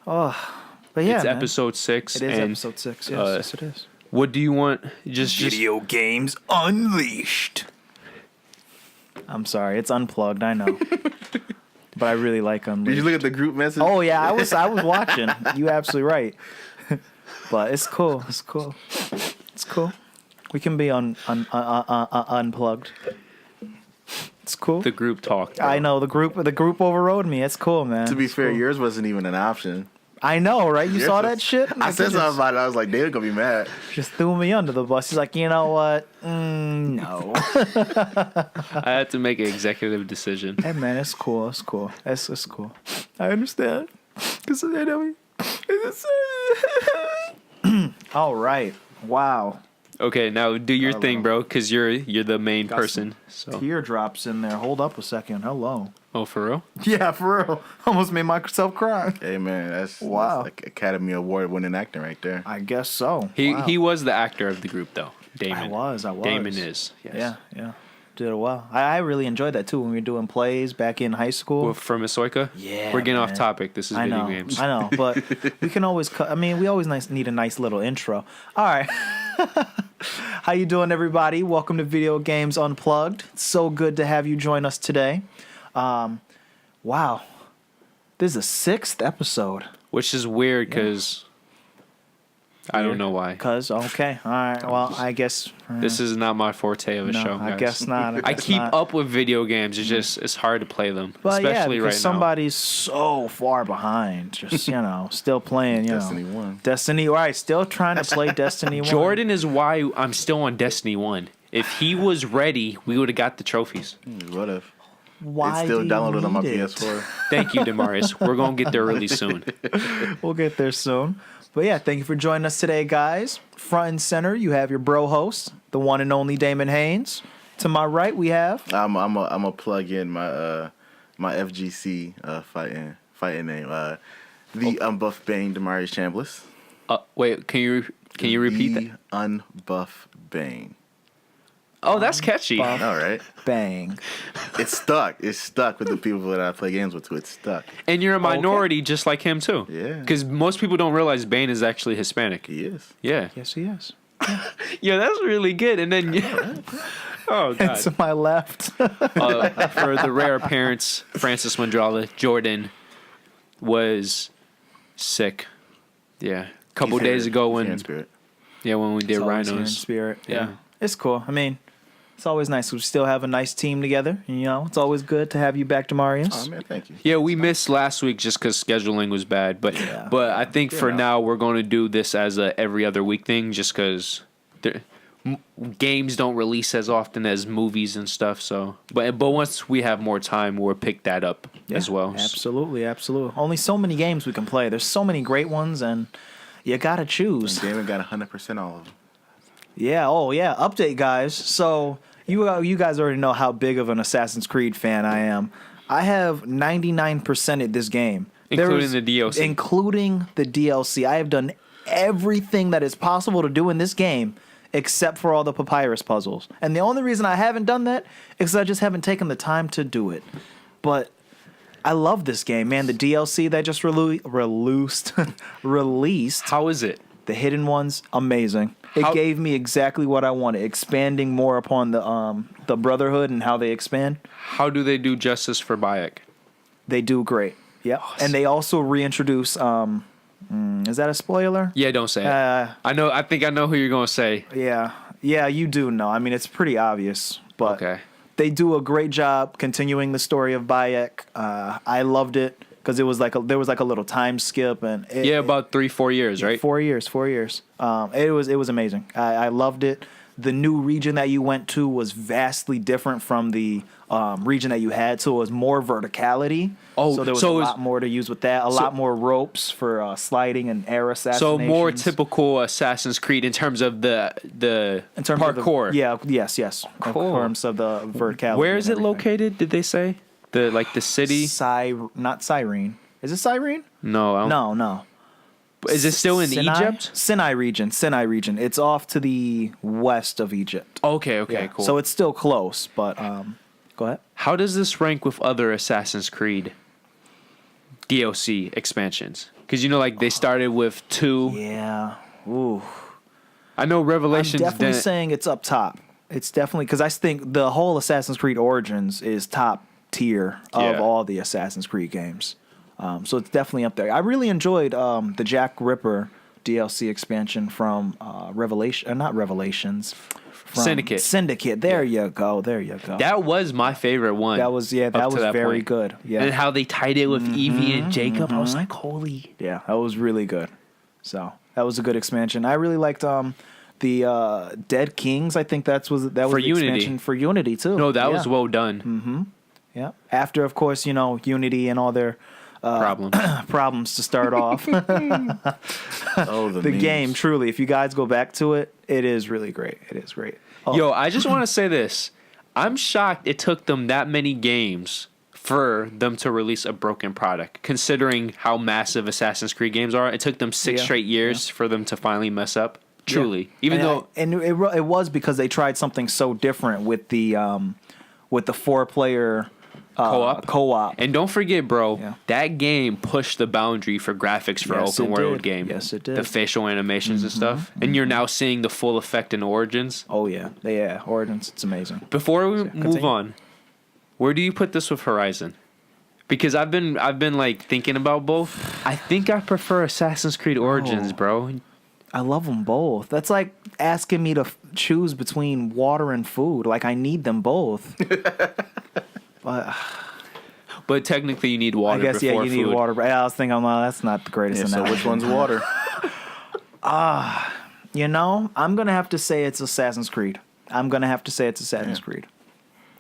But yeah, It's man. episode 6. It is and, episode 6. Yes, it is. What do you want? Just Video Games Unleashed. I'm sorry, it's Unplugged, I know. But I really like Unleashed. Did you look at the group message? Oh yeah, I was watching. You absolutely right. But it's cool. It's cool. It's cool. We can be unplugged. It's cool. the group talk. I know the group overrode me. It's cool, man. To be It's fair, cool. yours wasn't even an option. I know, right? You Yours saw was- that shit? I said something about it. I was like, they're gonna be mad. Just threw me under the bus. He's like, you know what? No. I had to make an executive decision. Hey man, it's cool. It's cool. It's cool. I understand. Cause all right. Wow. Okay, now do your thing, bro, because you're the main Got person. So. Teardrops in there. Hold up a second. Hello. Oh, for real? Yeah, for real. Almost made myself cry. Hey man, that's Wow. like Academy Award winning acting right there. I guess so. He Wow. he was the actor of the group, though. Damon. I was. Damon is. Yes. Yeah. Did it well. I really enjoyed that too when we were doing plays back in high school. Well, from Isoika? Yeah, We're getting off man. topic. This is I video know, games. I know, but we can always. We always need a nice little intro. All right, how you doing, everybody? Welcome to Video Games Unplugged. It's so good to have you join us today. Wow, this is the 6th episode. Which is weird because I don't know why. Okay, all right. Well, I guess This is not my forte of a no, show, guys. I guess not. I guess keep not. up with video games. It's hard to play them, But yeah, especially because right somebody's so far behind, just still playing. Destiny 1. Destiny. All right, still trying to play Destiny 1. now. Jordan is why I'm still on Destiny 1. If he was ready, we would have got the trophies. What if? Why It's still do you downloaded on my need it? PS4. Thank you, Demarius. We're going to get there really soon. We'll get there soon. But yeah, thank you for joining us today, guys. Front and center, you have your bro host, the one and only Damon Haynes. To my right, we have. I'm a plug in my my FGC fighting name. The Unbuff Bane Demarius Chambliss. Wait, can you repeat that? The Unbuff Bane. Oh, that's catchy. Buff. All right. Bang. It's stuck. It's stuck with the people that I play games with. It's stuck. And you're a minority just like him, too. Yeah. Because most people don't realize Bane is actually Hispanic. He is. Yeah. Yes, he is. Yeah, that's really good. And then, oh, And God. to my left. For the rare appearance, Francis Mandrala, Jordan was sick. Yeah. A couple He's here. days ago He's here in when spirit. we did It's always here in Rhinos. spirit. Yeah. Yeah. It's cool. It's always nice. We still have a nice team together. It's always good to have you back, Demarius. Oh man, thank you. Yeah, we missed last week just because scheduling was bad. But Yeah. but I think for now we're going to do this as a every other week thing just because games don't release as often as movies and stuff. So but once we have more time, we'll pick that up as well. Absolutely. Only so many games we can play. There's so many great ones, and you gotta choose. Damon got 100% all of them. Yeah. Oh, yeah. Update, guys. So you guys already know how big of an Assassin's Creed fan I am. I have 99% at this game, Including the DLC. Including the DLC. I have done everything that is possible to do in this game, except for all the papyrus puzzles. And the only reason I haven't done that is 'cause I just haven't taken the time to do it. But I love this game, man. The DLC that just released. How is it? The hidden ones, amazing. It How- gave me exactly what I wanted, expanding more upon the Brotherhood and how they expand. How do they do justice for Bayek? They do great. Yep. And they also reintroduce is that a spoiler? Yeah, don't say it. I think I know who you're gonna say. Yeah. Yeah, you do know. It's pretty obvious, but Okay. they do a great job continuing the story of Bayek. I loved it because there was like a little time skip and About 3-4 years, right? 4 years. It was amazing. I loved it. The new region that you went to was vastly different from the region that you had, so it was more verticality. Oh, so there was so a it was- lot more to use with that. A lot more ropes for sliding and air So assassinations. more typical Assassin's Creed in terms of the in terms of parkour. yes. In Cool. terms of the verticality. Where is and it everything. located? Did they say the city? Not Cyrene. Is it Cyrene? No, I don't- No. Is it still in Sinai? Egypt? Sinai region. It's off to the west of Egypt. Okay, Yeah. cool. So it's still close, but go ahead. How does this rank with other Assassin's Creed? DLC expansions. Because, you know, like, they started with 2. Yeah. Ooh. I know I'm Revelations definitely didn't- saying it's up top. It's definitely because I think the whole Assassin's Creed Origins is top tier of Yeah. all the Assassin's Creed games. So it's definitely up there. I really enjoyed the Jack Ripper DLC expansion from not Revelations. From Syndicate. Syndicate. There you go. There you go. That was my favorite one. That was up to that very point. good. Yeah. And how they tied it with Evie and Jacob. I was like, holy. Yeah, that was really good. So that was a good expansion. I really liked the Dead Kings. I think that was For the Unity. expansion for Unity too. No, that Yeah. was well done. Yeah. After, of course, Unity and all their Problems. problems to start off. Oh, the The memes. game, truly, if you guys go back to it, it is really great. It is great. Oh, Yo, I just want to say this. I'm shocked it took them that many games for them to release a broken product, considering how massive Assassin's Creed games are. It took them 6 Yeah, straight years for them to finally mess up. Truly. Even though... it was because they tried something so different with the 4-player co-op. And don't forget, bro, Yeah. that game pushed the boundary for graphics for Yes, open it world did. game. Yes, it did. The facial animations and stuff. And you're now seeing the full effect in Origins. Oh yeah, Origins, it's amazing. Before we move continue. on, where do you put this with Horizon? Because I've been like thinking about both. I think I prefer Assassin's Creed Origins, bro. I love them both. That's like asking me to choose between water and food. Like I need them both. But But technically, you need I water. guess before you food. need water. But I was thinking, well, that's not the greatest. Yeah, so analogy. which one's water? I'm gonna have to say it's Assassin's Creed. Creed.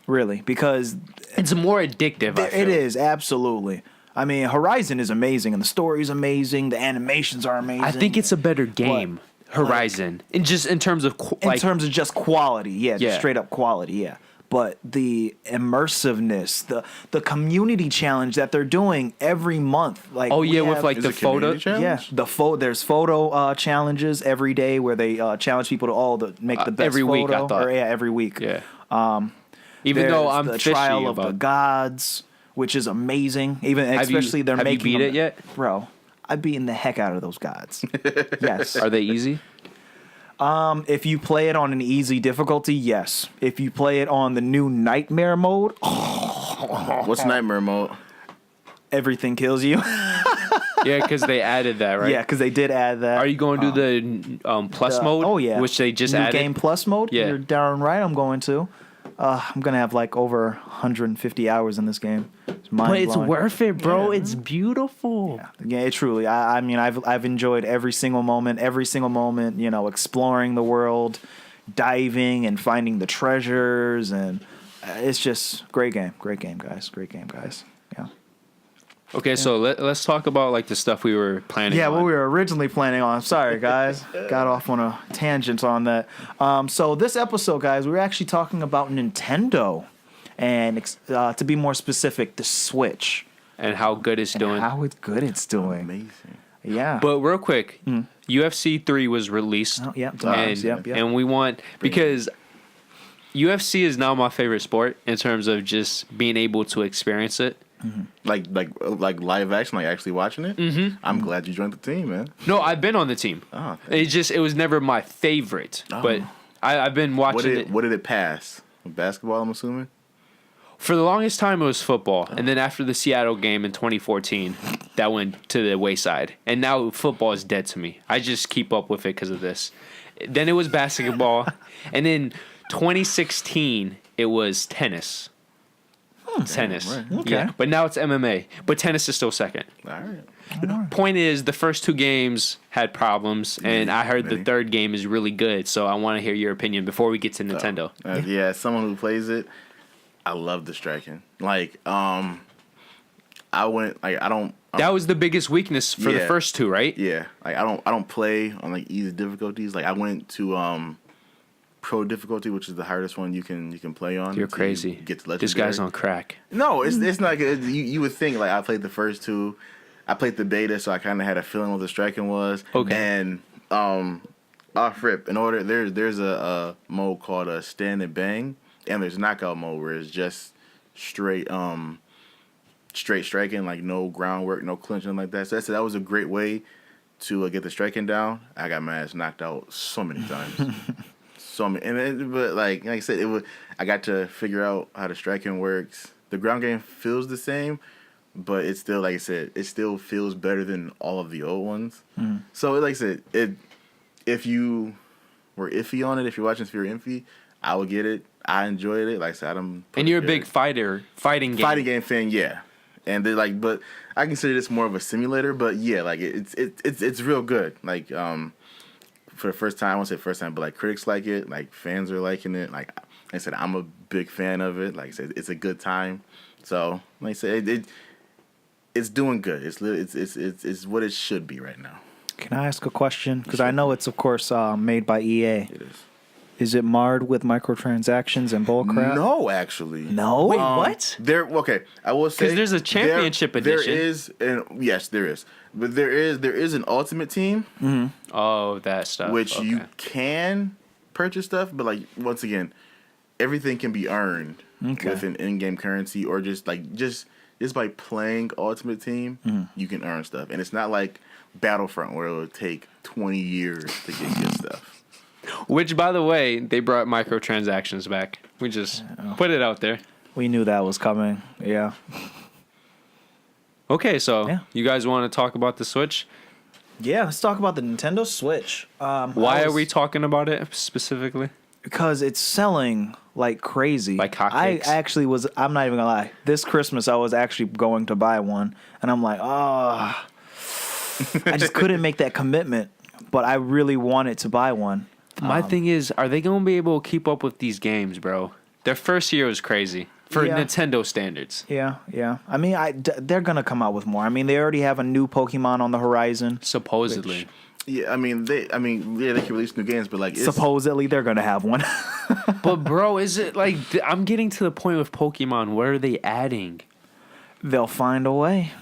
Really, because It's more addictive. I feel. it is absolutely. I mean, Horizon is amazing, and the story is amazing. The animations are amazing. I think it's a better game, Horizon, in terms of in terms of just quality, Yeah. just straight up quality, yeah. But the immersiveness, the community challenge that they're doing every month, like oh yeah, we with have- like Is the it community photo. challenge? yeah, there's photo challenges every day where they challenge people to make the best every week, I photo. thought. Every week. Yeah. Even though There's I'm the fishy trial of about the gods, which is amazing. Even Have you- especially they're have you making beat them- it yet? bro. I've beaten the heck out of those gods. Yes. Are they easy? If you play it on an easy difficulty, yes. If you play it on the new nightmare mode, What's nightmare mode? everything kills you. Yeah, because they added that, right? Yeah, because they did add that. Are you going to do the plus mode? Oh yeah, Which they just new added. game plus mode. Yeah. You're darn right. I'm going to. I'm gonna have like over 150 hours in this game. It's But it's mind-blowing. worth it, bro. It's beautiful. Yeah, it truly. I mean, I've enjoyed every single moment. Exploring the world, diving and finding the treasures, and it's just great game, guys. Yeah. Okay, so let's talk about like the stuff we were planning. Yeah, on. what we were originally planning on. Sorry, guys. Got off on a tangent on that. So this episode, guys, we were actually talking about Nintendo, and to be more specific, the Switch. and how good it's doing. How good it's doing. Amazing. Yeah. But real quick, UFC 3 was released. Oh, yeah, and, yep. and we want because UFC is now my favorite sport in terms of just being able to experience it. Like live action, like actually watching it. Mm-hmm. I'm glad you joined the team, man. No, I've been on the team. Oh, thank It was never my favorite, but I've been watching it. What did it pass? Basketball, I'm assuming. For the longest time, it was football, and then after the Seattle game in 2014, that went to the wayside. And now football is dead to me. I just keep up with it because of this. Then it was basketball, and in 2016, it was tennis. Tennis, right. Okay. yeah. But now it's MMA. But tennis is still second. All right. Point is, the first two games had problems, and I heard the many. third game is really good. So I want to hear your opinion before we get to Nintendo. Yeah, as someone who plays it, I love the striking. Like, I don't. That was the biggest weakness for the Yeah. first two, right? Yeah, like I don't play on like easy difficulties. Like I went to pro difficulty, which is the hardest one you can play on. You're until crazy. You get to This guy's legendary. on crack. No, it's not good. You would think like I played the first two. I played the beta, so I kind of had a feeling what the striking was. Okay. And off rip, in order there's a mode called a stand and bang, and there's knockout mode where it's just straight straight striking, like no groundwork, no clinching like that. So that was a great way to get the striking down. I got my ass knocked out so many times. So many, but like I said, I got to figure out how the striking works. The ground game feels the same, but it's still, like I said, it still feels better than all of the old ones. So like I said, if you were iffy on it, if you're watching, if you're iffy, I would get it. I enjoyed it. Like I said, and you're a big fighting game fan, yeah. And they but I consider this more of a simulator. But yeah, like it's real good. Like for the first time, I won't say first time, but like critics like it, like fans are liking it. Like I said, I'm a big fan of it. Like I said, it's a good time. So like I said, it's doing good. It's what it should be right now. Can I ask a question? Because I know it's, of course, made by EA. It is. Is it marred with microtransactions and bullcrap? No, actually. No? Wait, what? Okay, I will say, Because there's a championship edition. There is, and yes, there is. But there is an ultimate team. Oh, that stuff. Which you can purchase stuff, but like once again, everything can be earned with an in-game currency, or just by playing Ultimate Team, you can earn stuff. And it's not like Battlefront where it would take 20 years to get good stuff. Which, by the way, they brought microtransactions back. We just put it out there. We knew that was coming. Yeah. Okay, so you guys want to talk about the Switch? Yeah, let's talk about the Nintendo Switch. Why are we talking about it specifically? Because it's selling like crazy. Like hotcakes. I'm not even gonna lie. This Christmas, I was actually going to buy one, and I'm like, I just couldn't make that commitment, but I really wanted to buy one. My thing is, are they going to be able to keep up with these games, bro? Their first year was crazy for Nintendo standards. Yeah. I mean, they're gonna come out with more. I mean, they already have a new Pokemon on the horizon. Supposedly. Yeah, they can release new games, but like supposedly they're gonna have one. But bro, is it like I'm getting to the point with Pokemon? What are they adding? They'll find a way.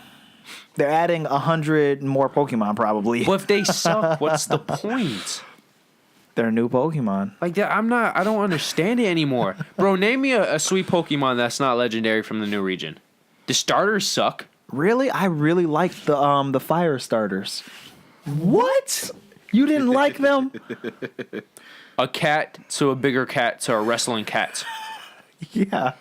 They're adding 100 more Pokemon probably. But if they suck, what's the point? They're new Pokemon. Like that, I don't understand it anymore. Bro, name me a sweet Pokemon that's not legendary from the new region. The starters suck. Really? I really liked the fire starters. What? You didn't like them? A cat to a bigger cat to a wrestling cat. Yeah.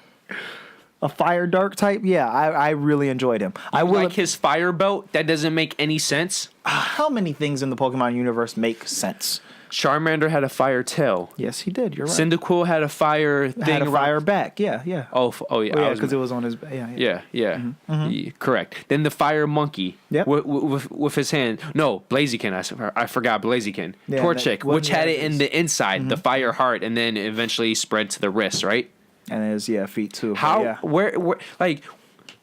A fire dark type? Yeah, I really enjoyed him. I like his fire belt. That doesn't make any sense. How many things in the Pokemon universe make sense? Charmander had a fire tail. Yes, he did. You're right. Cyndaquil had a fire thing. Had a fire back. Yeah. Oh yeah. Because it was on his. Yeah. Yeah, correct. Then the fire monkey. Yep. With his hand. No, Blaziken. I forgot Blaziken. Yeah, Torchic, which had it in the inside, the fire heart, and then eventually spread to the wrist, right? And his feet too. How? Where? Like,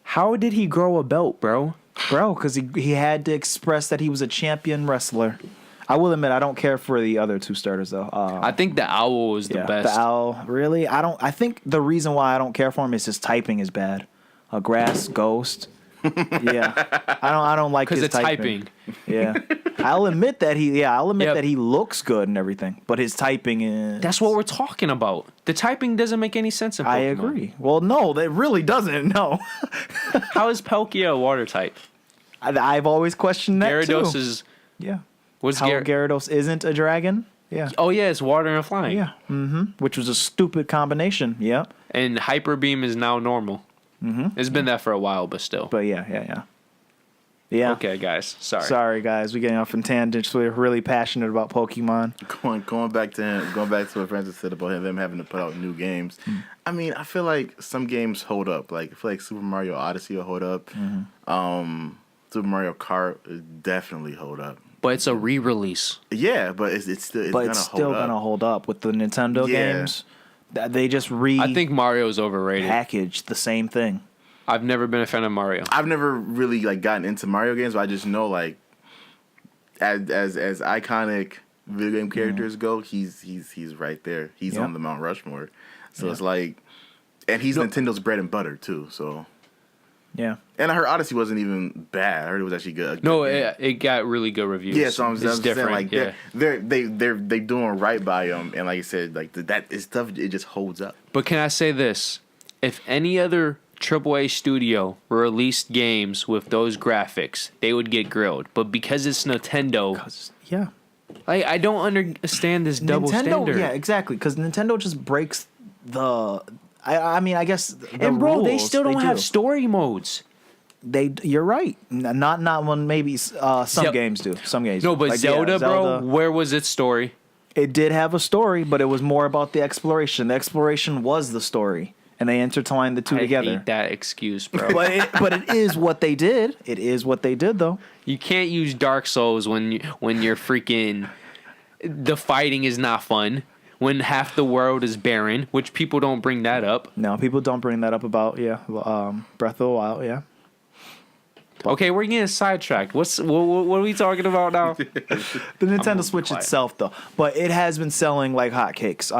how did he grow a belt, bro? Because he had to express that he was a champion wrestler. I will admit I don't care for the other two starters though. I think the owl is the best. The owl, really? I think the reason why I don't care for him is his typing is bad. A grass ghost. Yeah, I don't like his typing. Yeah, I'll admit that he looks good and everything, but his typing is. That's what we're talking about. The typing doesn't make any sense in Pokemon. I agree. Well, no, that really doesn't. No. How is Palkia a water type? I've always questioned that Gyarados too. is. Yeah. Gyarados isn't a dragon? Yeah. Oh yeah, it's water and flying. Yeah. Which was a stupid combination. Yeah. And Hyper Beam is now normal. It's been that for a while, but still. But yeah. Okay, guys. Sorry, guys. We're getting off in tangents. We're really passionate about Pokemon. Going back to what Francis said about them having to put out new games. I mean, I feel like some games hold up. Like I feel like Super Mario Odyssey will hold up. Super Mario Kart definitely hold up. But it's a re-release. Yeah, but it's still gonna hold up with the Nintendo games. They just I think Mario's overrated. Packaged the same thing. I've never been a fan of Mario. I've never really gotten into Mario games, but I just know as iconic video game characters go, he's right there. He's on the Mount Rushmore. So it's like, and he's Nintendo's bread and butter too. So. Yeah. And I heard Odyssey wasn't even bad. I heard it was actually good. No, it got really good reviews. Yeah, so I'm just different. saying, they're doing right by them, and like I said, that is stuff. It just holds up. But can I say this? If any other AAA studio released games with those graphics, they would get grilled. But because it's Nintendo, Yeah. I don't understand this double Nintendo, standard. yeah, exactly. Because Nintendo just breaks the. I mean, I guess. The And bro, they rules, still don't have do. story modes. You're right. Not one. Maybe some games do. Some games. No, do. but Like, Zelda, yeah, bro, where was its story? It did have a story, but it was more about the exploration. The exploration was the story, and they intertwined the two I together. hate that excuse, bro. But it is what they did. It is what they did, though. You can't use Dark Souls when you're freaking. The fighting is not fun. When half the world is barren, which people don't bring that up. No, people don't bring that up about Breath of the Wild. Yeah. Okay, we're getting sidetracked. What are we talking about now? The Nintendo Switch quiet. itself, though, but it has been selling like hotcakes,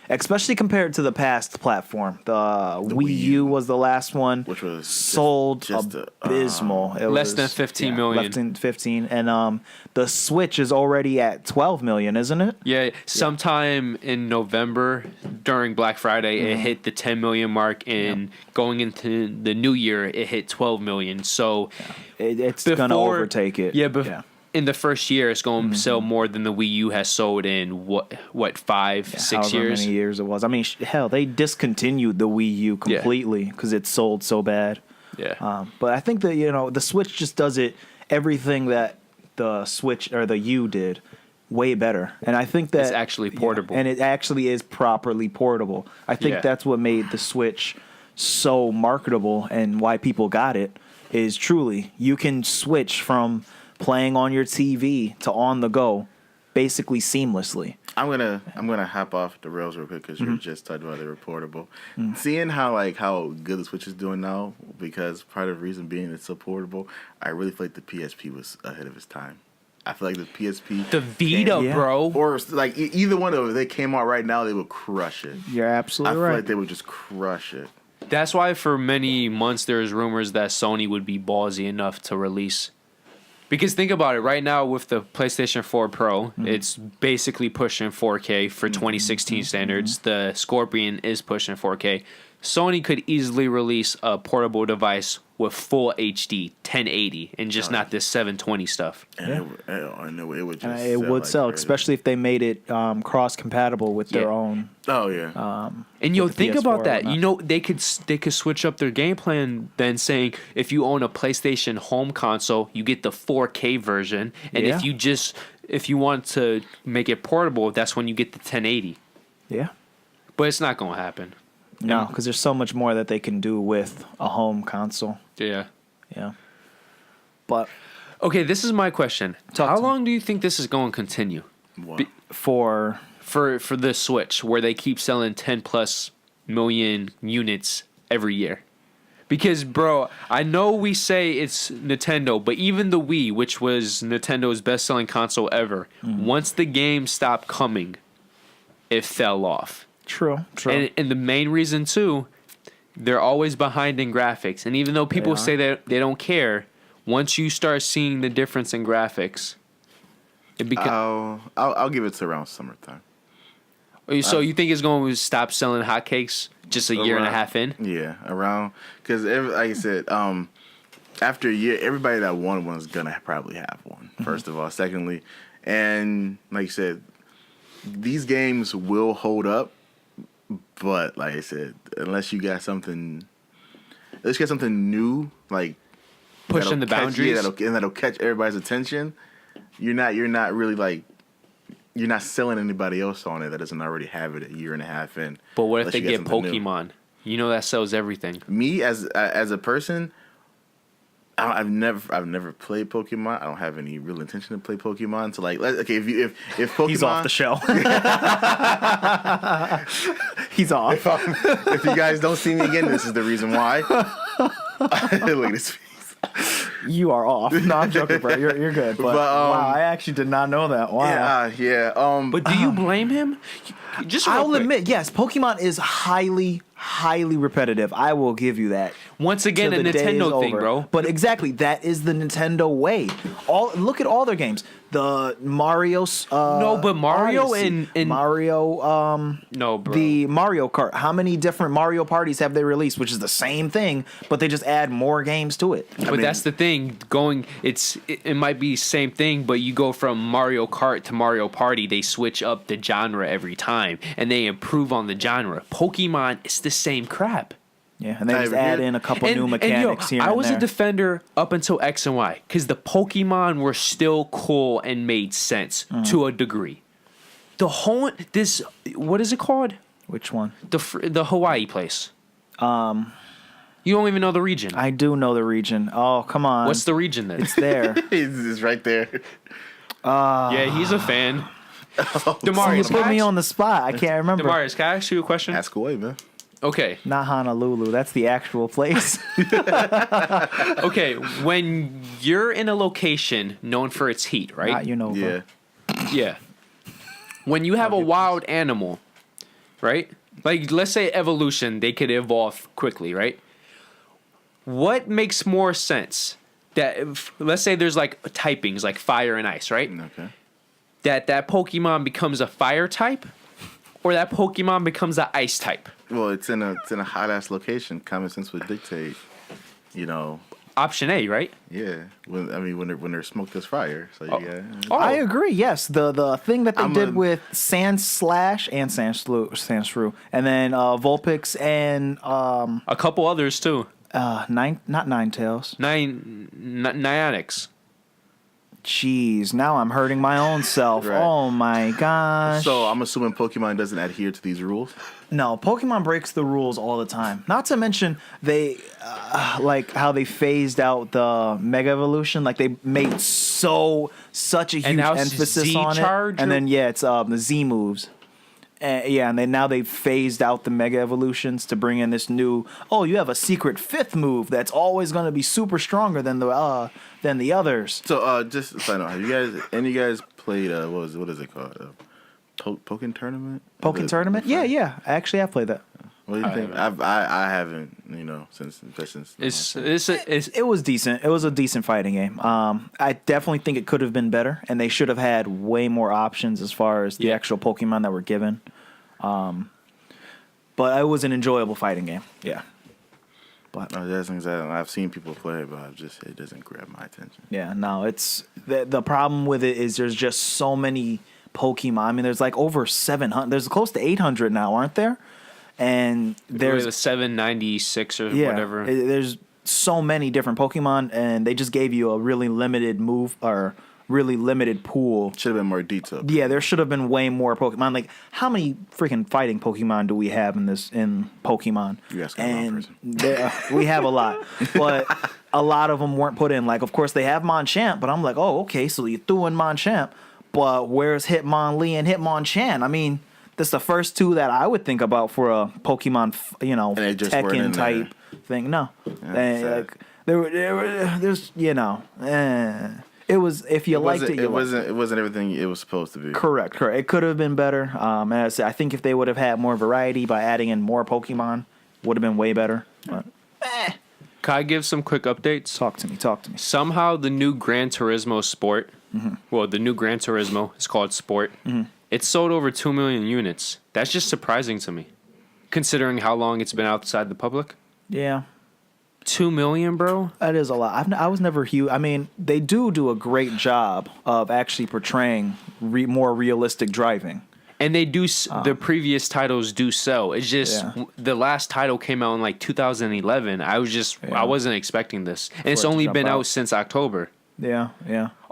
especially compared to the past platform. The Wii U was the last one, which was sold just abysmal. It less was, than 15 million. Less than 15, and the Switch is already at 12 million, isn't it? Yeah, sometime in November during Black Friday, it hit the 10 million mark, and going into the new year, it hit 12 million. So It's gonna overtake it. Yeah, in the first year, it's going to sell more than the Wii U has sold in what 6 however years? many years it was. I mean, hell, they discontinued the Wii U completely because it sold so bad. Yeah. But I think that the Switch just does everything that the Switch or the U did way better, and I think that It's actually portable. and it actually is properly portable. I think that's what made the Switch so marketable and why people got it is truly you can switch from playing on your TV to on the go basically seamlessly. I'm gonna hop off the rails real quick because you just talked about the portable. Seeing how good the Switch is doing now, because part of the reason being it's so portable, I really feel like the PSP was ahead of its time. I feel like the PSP, The Vita, bro. or like either one of them, if they came out right now, they would crush it. You're absolutely I feel right. like they would just crush it. That's why for many months there was rumors that Sony would be ballsy enough to release. Because think about it, right now with the PlayStation 4 Pro, it's basically pushing 4K for 2016 standards. The Scorpion is pushing 4K. Sony could easily release a portable device with full HD 1080 and just not this 720 stuff. And it would just It would sell, crazy. especially if they made it cross compatible with their own. Oh yeah. And with the think PS4 about that. and You know, they could switch up their game plan then saying if you own a PlayStation home console, you get the 4K version, and Yeah. if you want to make it portable, that's when you get the 1080. Yeah. But it's not going to happen. No, because there's so much more that they can do with a home console. Yeah. Yeah. But Okay, this is my question. Talk How to me. long do you think this is going to continue Wow. for for the Switch, where they keep selling 10 plus million units every year? Because, bro, I know we say it's Nintendo, but even the Wii, which was Nintendo's best-selling console ever, once the game stopped coming, it fell off. True. And the main reason, too, they're always behind in graphics. And even though people say that they don't care, once you start seeing the difference in graphics, it becomes... I'll give it to around summertime. So you think it's going to stop selling hotcakes just a year and a half in? Yeah, around because like I said, after a year, everybody that wanted one is gonna probably have one. First of all, secondly, and like you said, these games will hold up, but like I said, unless you got something new, like Pushing the boundaries. that'll catch everybody's attention. You're not really like. You're not selling anybody else on it that doesn't already have it a year and a half in. But what if unless they you get got something new. Pokemon? You know that sells everything. Me as a person, I've never played Pokemon. I don't have any real intention to play Pokemon. So like, okay, if Pokemon, he's off the show. He's off. if you guys don't see me again, this is the reason why. Look at this face. You are off. No, I'm joking, bro. You're good. But, wow, I actually did not know that. Wow. Yeah. But do you blame him? Just real I'll quick. admit, yes, Pokemon is highly repetitive. I will give you that. Once again, till a the day is Nintendo thing, over. bro. But exactly, that is the Nintendo way. Look at all their games. The Mario's. No, but Mario Odyssey, and Mario. No, bro. The Mario Kart. How many different Mario parties have they released? Which is the same thing, but they just add more games to it. But that's the thing. It might be same thing, but you go from Mario Kart to Mario Party. They switch up the genre every time, and they improve on the genre. Pokemon is the same crap. Yeah, and they just add in a couple new mechanics here. I and was there. a defender up until X and Y because the Pokemon were still cool and made sense to a degree. The whole what is it called? Which one? The Hawaii place. You don't even know the region. I do know the region. Oh, come on. What's the region then? It's there. It's right there. Yeah, he's a fan. Demarius, You put me on the spot. I can't remember. Demarius, can I ask you a question? Ask away, man. Okay. Not Honolulu. That's the actual place. Okay. When you're in a location known for its heat, right? Not Unova. Yeah. Yeah. When you have a wild animal, right? Like, let's say evolution, they could evolve quickly, right? What makes more sense? Let's say there's like typings, like fire and ice, right? Okay. That Pokemon becomes a fire type, or that Pokemon becomes an ice type. Well, it's in a hot ass location. Common sense would dictate, Option A, right? Yeah. When there's smoke, there's fire. So you got. Oh. I agree. Yes, the thing that they I'm did a- with Sandslash and Sandshrew, and then Vulpix and A couple others too. not Ninetales. Niantics. Jeez, now I'm hurting my own self. Right. Oh my gosh. So I'm assuming Pokemon doesn't adhere to these rules. No, Pokemon breaks the rules all the time. Not to mention they, like how they phased out the Mega Evolution. Like they made such a huge now it's emphasis on Z-Charge it. And then it's the Z moves. And then now they've phased out the Mega Evolutions to bring in this new. Oh, you have a secret fifth move that's always going to be super stronger than the others. So just so I know, have you guys played what is it called? Pokken Tournament? Pokken Tournament? Yeah. I actually have played that. What do you think? I haven't, since. It was decent. It was a decent fighting game. I definitely think it could have been better, and they should have had way more options as far as the actual Pokemon that were given. But it was an enjoyable fighting game. Yeah. But There's things that I've seen people play, but it doesn't grab my attention. yeah, no, it's the problem with it is there's just so many Pokemon. I mean, there's like over 700. There's close to 800 now, aren't there? And there's the 796 or whatever. There's so many different Pokemon, and they just gave you a really limited move or really limited pool. Should have been more detailed. Yeah, there should have been way more Pokemon. Like, how many freaking fighting Pokemon do we have in Pokemon? You asking the wrong person. We have a lot, but a lot of them weren't put in. Like, of course, they have Machamp, but I'm like, oh, okay, so you threw in Machamp, but where's Hitmonlee and Hitmonchan? I mean, that's the first two that I would think about for a Pokemon, they just weren't in Tekken type thing. No, like there's it was if you liked it. It wasn't everything it was supposed to be. Correct. It could have been better. And I think if they would have had more variety by adding in more Pokemon, would have been way better. But Can I give some quick updates? talk to me. Somehow the new Gran Turismo Sport, well, the new Gran Turismo is called Sport. It sold over 2 million units. That's just surprising to me, considering how long it's been outside the public. Yeah. 2 million, bro? That is a lot. I was never huge. I mean, they do a great job of actually portraying more realistic driving. And they do, the previous titles do sell. It's just, the last title came out in like 2011. I wasn't expecting this. And it's only been out since October. Yeah.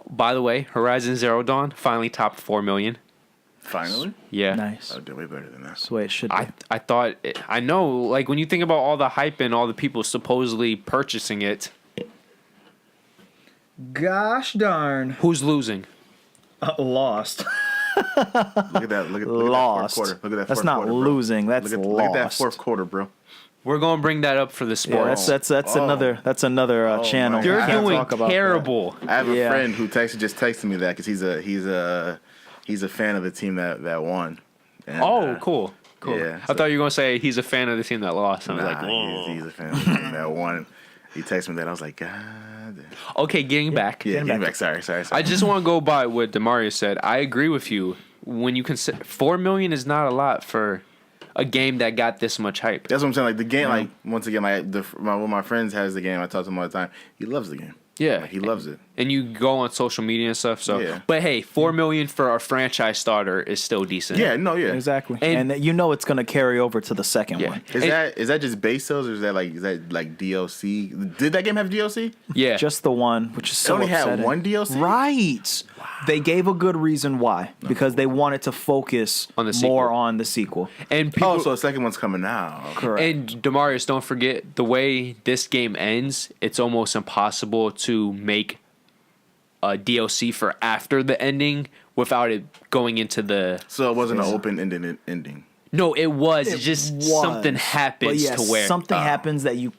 By the way, Horizon Zero Dawn finally topped 4 million. Finally? Yeah. Nice. Oh, did way better than that. That's the way it should be. I thought, I know, like when you think about all the hype and all the people supposedly purchasing it. Gosh darn. Who's losing? Lost. Look at that. Look at Lost. that fourth quarter. Look at that That's fourth not quarter, bro. losing. That's Look lost. at that fourth quarter, bro. We're going to bring that up for the Yeah, sports. that's another channel. my We You're God. can't doing talk about terrible. I have a Yeah. friend who just texted me that because he's a fan of the team that won. And, Oh, cool. Yeah, I thought you were gonna say he's a fan of the team that lost. I was like, he's a fan of the team that won. He texted me that. I was like, God. okay, getting back. Yeah, getting back. Sorry. I just want to go by what Demario said. I agree with you. When you consider $4 million is not a lot for a game that got this much hype. That's what I'm saying. Like the game, like once again, like one of my friends has the game. I talk to him all the time. He loves the game. Yeah, Like, he loves it. And you go on social media and stuff. So, Yeah. But hey, $4 million for a franchise starter is still decent. Yeah, no, yeah, Exactly. And- And you know it's going to carry over to the second one. Is that just base sales or is that like DLC? Did that game have DLC? Yeah. Just the one, which is It so only upsetting. had one DLC. Right. They gave a good reason why. Because they wanted to focus On the sequel. more on the sequel. and people. Oh, so the second one's coming now. Correct. And Demarius, don't forget the way this game ends. It's almost impossible to make a DLC for after the ending without it going into the. So it wasn't an open-ended ending. No, it was. It's just was. something happens But yes, to where something happens that you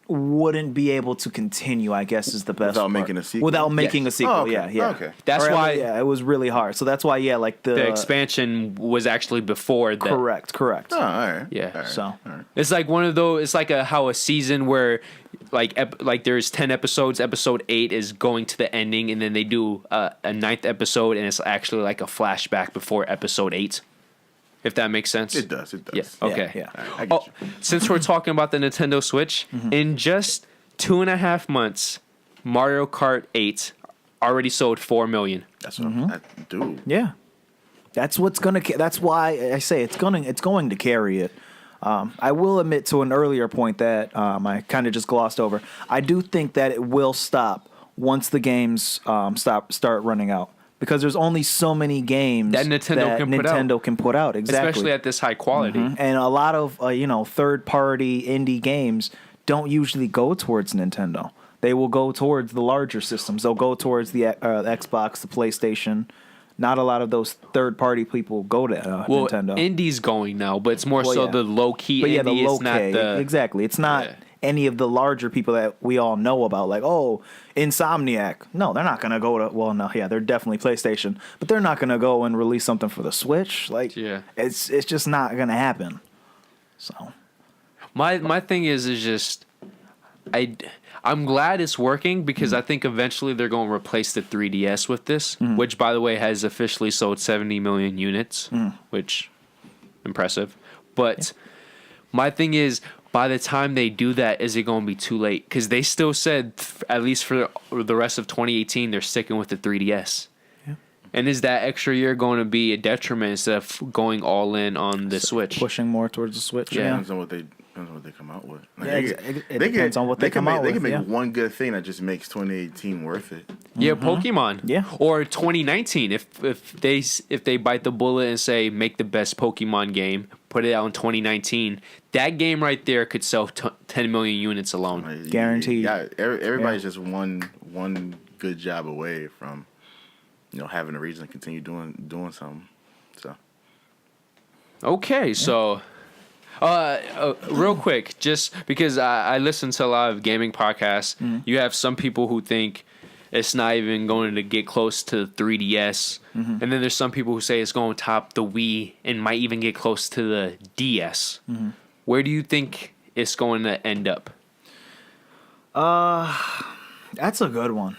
wouldn't be able to continue, I guess is the best Without part. making a sequel? Without making a sequel, Oh, okay. yeah. Okay. That's Or, why yeah, it was really hard. So that's why, yeah, like the expansion was actually before that. correct. Oh, all right. Yeah. All right. So All right. It's like one of those. It's like how a season where, like there's 10 episodes. Episode 8 is going to the ending, and then they do a 9th episode, and it's actually like a flashback before episode 8. If that makes sense. It does. Yeah. Okay. Yeah. All right, I get you. Since we're talking about the Nintendo Switch, in just 2.5 months, Mario Kart 8 already sold 4 million. That's what I do. yeah, that's what's gonna. That's why I say it's going to carry it. I will admit to an earlier point that I kind of just glossed over. I do think that it will stop once the games start running out. Because there's only so many games That Nintendo can put out. Exactly. Especially at this high quality. And a lot of third-party indie games don't usually go towards Nintendo. They will go towards the larger systems. They'll go towards the Xbox, the PlayStation. Not a lot of those third-party people go to Well, Nintendo. indie's going now, but it's more Well, so yeah. the low-key But indie. yeah, the low It's not K. the... Exactly. It's not Yeah. any of the larger people that we all know about. Like, oh, Insomniac. No, they're not going to go to... Well, no, yeah, they're definitely PlayStation. But they're not going to go and release something for the Switch. Like, Yeah. it's just not going to happen. So... My thing is just I'm glad it's working because I think eventually they're going to replace the 3DS with this, which by the way has officially sold 70 million units, which impressive. But my thing is by the time they do that, is it going to be too late? Because they still said at least for the rest of 2018 they're sticking with the 3DS. And is that extra year going to be a detriment instead of going all in on the Switch? Pushing more towards the Switch. Yeah. Depends on what they come out with. Like, Yeah, it depends on what they come make, out They with, can make yeah. one good thing that just makes 2018 worth it. Yeah, Pokemon. Yeah. Or 2019 if they bite the bullet and say make the best Pokemon game, put it out in 2019. That game right there could sell 10 million units alone. Like, Guaranteed. Yeah, everybody's just one good job away from having a reason to continue doing something. So Okay, so real quick, just because I listen to a lot of gaming podcasts, you have some people who think it's not even going to get close to the 3DS, and then there's some people who say it's going to top the Wii and might even get close to the DS. Where do you think it's going to end up? That's a good one.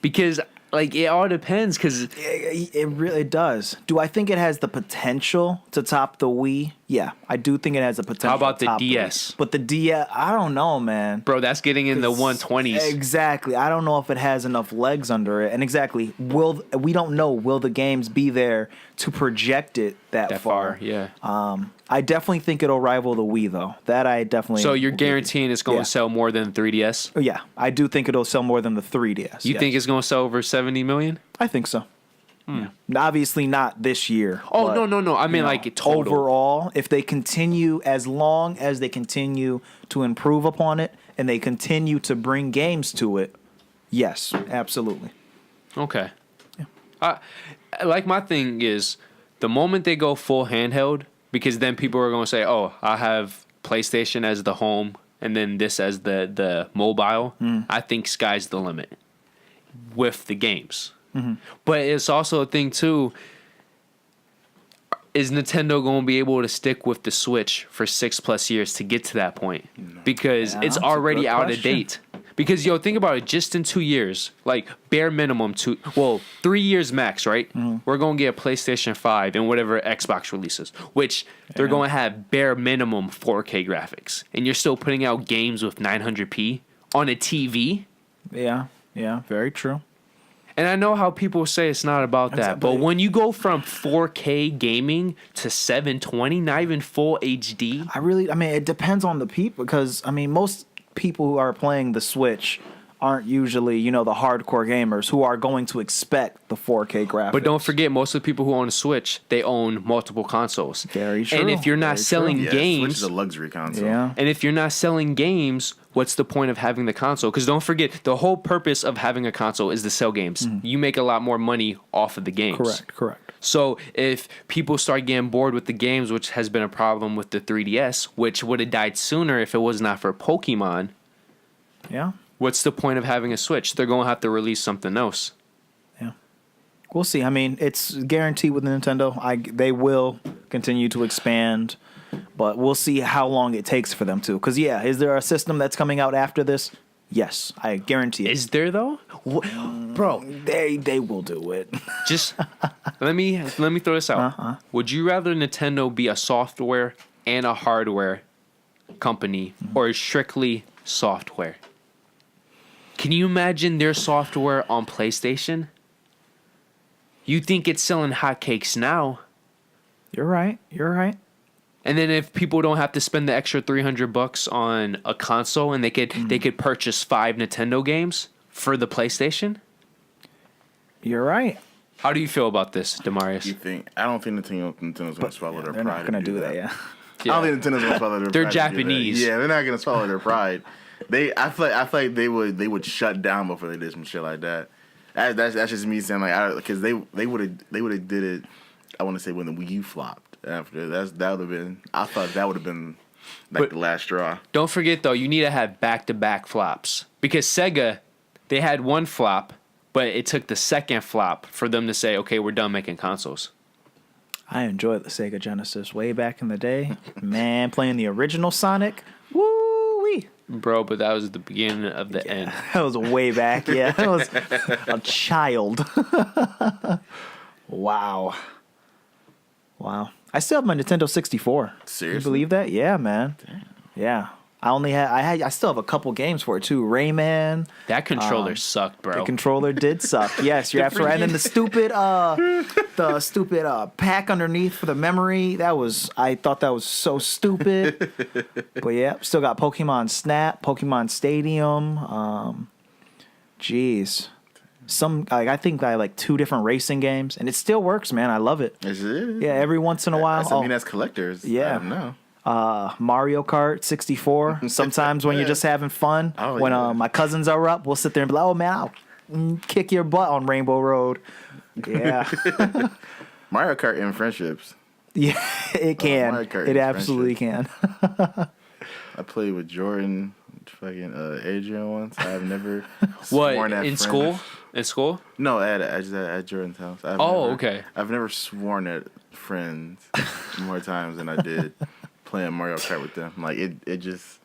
Because like it all depends. Because It really does. Do I think it has the potential to top the Wii? Yeah, I do think it has the potential. How about to the top DS? Wii. But the DS, I don't know, man. bro, that's getting in the 120s. Exactly. I don't know if it has enough legs under it. And exactly, we don't know. Will the games be there to project it that far? Yeah. I definitely think it'll rival the Wii, though. That I definitely. So you're guaranteeing it's going Yeah. to sell more than 3DS? Oh, yeah, I do think it'll sell more than the 3DS. You yes. think it's going to sell over 70 million? I think so. Yeah. Obviously not this year. Oh, but, no. I mean, like total. overall, if they continue, as long as they continue to improve upon it and they continue to bring games to it, yes, absolutely. Okay. Like my thing is, the moment they go full handheld, because then people are going to say, oh, I have PlayStation as the home and then this as the mobile. I think sky's the limit with the games. But it's also a thing too. is Nintendo going to be able to stick with the Switch for 6+ years to get to that point? Because Yeah, it's that's a already good out of question. date. Because, think about it, just in 2 years, like bare minimum 3 years max, right? Mm-hmm. We're going to get a PlayStation 5 and whatever Xbox releases, which they're going to have bare minimum 4K graphics. And you're still putting out games with 900p on a TV? Yeah, very true. And I know how people say it's not about that, but but- when you go from 4K gaming to 720, not even full HD, I mean, it depends on the people because, I mean, most people who are playing the Switch aren't usually, the hardcore gamers who are going to expect the 4K graphics. but don't forget, most of the people who own a Switch, they own multiple consoles. Very true. And if you're not Very selling Yeah, Switch games, is a luxury console. Yeah. and if you're not selling games, what's the point of having the console? Because don't forget, the whole purpose of having a console is to sell games. You make a lot more money off of the games. Correct. So if people start getting bored with the games, which has been a problem with the 3DS, which would have died sooner if it was not for Pokemon, Yeah. what's the point of having a Switch? They're going to have to release something else. Yeah. We'll see. I mean, it's guaranteed with Nintendo. They will continue to expand, but we'll see how long it takes for them to. Because, is there a system that's coming out after this? Yes, I guarantee it. Is there though? Bro, They will do it. just let me throw this out. Would you rather Nintendo be a software and a hardware company or strictly software? Can you imagine their software on PlayStation? You think it's selling hotcakes now? You're right. And then if people don't have to spend the extra $300 on a console and they could purchase 5 Nintendo games for the PlayStation? You're right. How do you feel about this, Demarius? I don't think Nintendo's going to swallow their They're pride. not going to do that, I don't think Nintendo's going to swallow their They're pride. to do that. Japanese. Yeah, they're not going to swallow their pride. I feel like they would shut down before they did some shit like that. That's just me saying because they would have did it. I want to say when the Wii U flopped. After that would have been. I thought that would have been the last straw. Don't forget, though, you need to have back-to-back flops. Because Sega, they had one flop, but it took the second flop for them to say, okay, we're done making consoles. I enjoyed the Sega Genesis way back in the day. Man, playing the original Sonic. Woo-wee. Bro, but that was the beginning of the end. That was way back. Yeah, that was a child. Wow. I still have my Nintendo 64. Seriously? You believe that? Yeah, man. Damn. Yeah. I still have a couple games for it too. Rayman. That controller sucked, bro. The controller did suck. Yes, you're absolutely right. And then the stupid pack underneath for the memory. I thought that was so stupid. But yeah, still got Pokemon Snap, Pokemon Stadium. Jeez. I think I like 2 different racing games, and it still works, man. I love it. Is it? Yeah, every once in a while. That's collectors. Yeah. I don't know. Mario Kart 64. Sometimes when you're just having fun, Oh, when yeah. my cousins are up, we'll sit there and be like, "Oh man, I'll kick your butt on Rainbow Road." Yeah, Mario Kart and friendships. yeah, it can. Mario Kart It is absolutely can. I played with Jordan, fucking Adrian once. I've never What, sworn at in friends. school? In school? No, at Jordan's house. Okay. I've never sworn at friends more times than I did playing Mario Kart with them. Like it just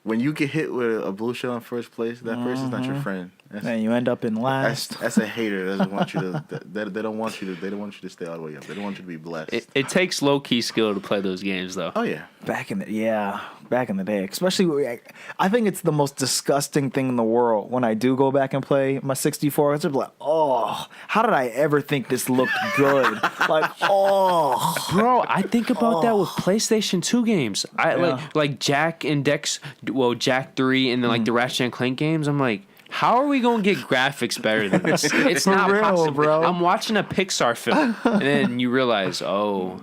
when you get hit with a blue shell in first place, that person's not your friend. And you end up in last. That's a hater. That doesn't want you to. They don't want you to. They don't want you to stay all the way up. They don't want you to be blessed. It takes low-key skill to play those games, though. Oh yeah. Back in the day, especially, I think it's the most disgusting thing in the world when I do go back and play my 64. It's just like, oh, how did I ever think this looked good? Like, oh, Bro, I think about that with PlayStation 2 games. Like Jack and Dex, Jack 3 and then like the Ratchet and Clank games. I'm like, how are we gonna get graphics better than this? It's For not real, possible, bro. I'm watching a Pixar film, and then you realize, yo,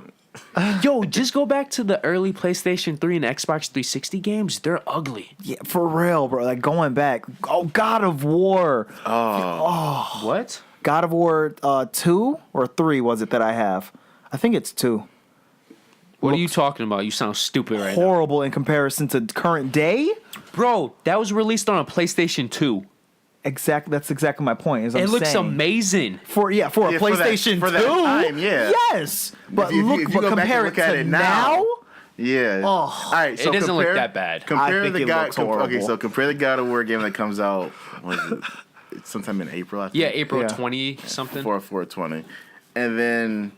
just go back to the early PlayStation 3 and Xbox 360 games. They're ugly. yeah, for real, bro. Like going back, God of War, What? God of War 2 or 3 was it that I have? I think it's 2. What are you talking about? You sound stupid right now. Horrible in comparison to current day. Bro, that was released on a PlayStation 2. That's exactly my point. Is It I'm looks saying, amazing. for a PlayStation 2. for that time, yeah. Yes, but If you go back and compare look it at to it now. now. Yeah. Oh. All right. So It doesn't look compare, that bad. Compare I think the it God. looks horrible. Okay, so compare the God of War game that comes out. What is it? It's sometime in April. I think. Yeah, April Yeah. 20 something. 4/20, and then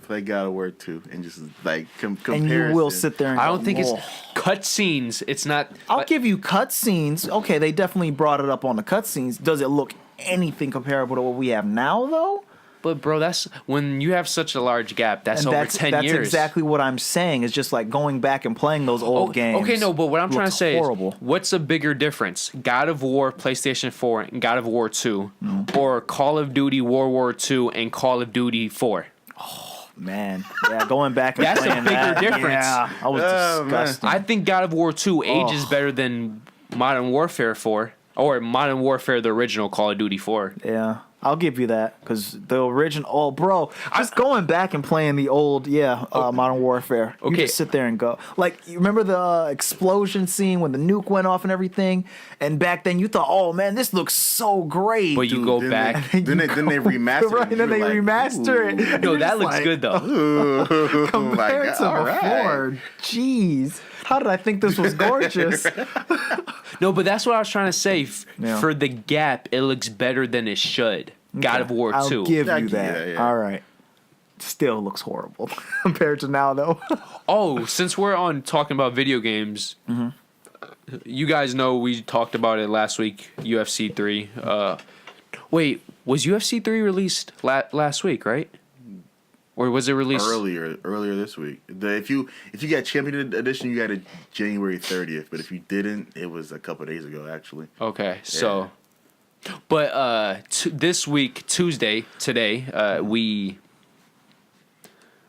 play God of War 2, and just like compare. And you will sit there and I go, don't think it's "Whoa." cutscenes. It's not. I'll give you cutscenes. Okay, they definitely brought it up on the cutscenes. Does it look anything comparable to what we have now, though? But bro, that's when you have such a large gap. That's And over 10 that's years. exactly what I'm saying. It's just like going back and playing those old games. Okay, no, but what I'm trying to looks say horrible. is, what's a bigger difference? God of War, PlayStation 4, and God of War 2, or Call of Duty World War 2 and Call of Duty 4? Man, yeah, going back and That's a playing bigger that, difference. Yeah, I was Oh, man. disgusted. I think God of War 2 ages better than Modern Warfare 4, or Modern Warfare, the original Call of Duty 4. Yeah, I'll give you that because the original. Oh, bro, just going back and playing the old, Modern Warfare. You Okay. just sit there and go. Like, you remember the explosion scene when the nuke went off and everything? And back then you thought, oh man, this looks so great. But you go Then back. Then they remaster it. Right, and then they you're like, remaster ooh. it. No, You're that just looks like, good though. Ooh, compared like, to all before. right. Jeez, how did I think this was gorgeous? No, but that's what I was trying to say. Yeah. For the gap, it looks better than it should. God of War 2. I'll give Yeah, you that. yeah. All right. Still looks horrible compared to now, though. Oh, since we're on talking about video games, you guys know we talked about it last week. UFC 3. Wait, was UFC 3 released last week? Right? Or was it released earlier this week? If you got Champion Edition, you got it January 30th. But if you didn't, it was a couple days ago actually. Okay, so, but this week, Tuesday, today, we.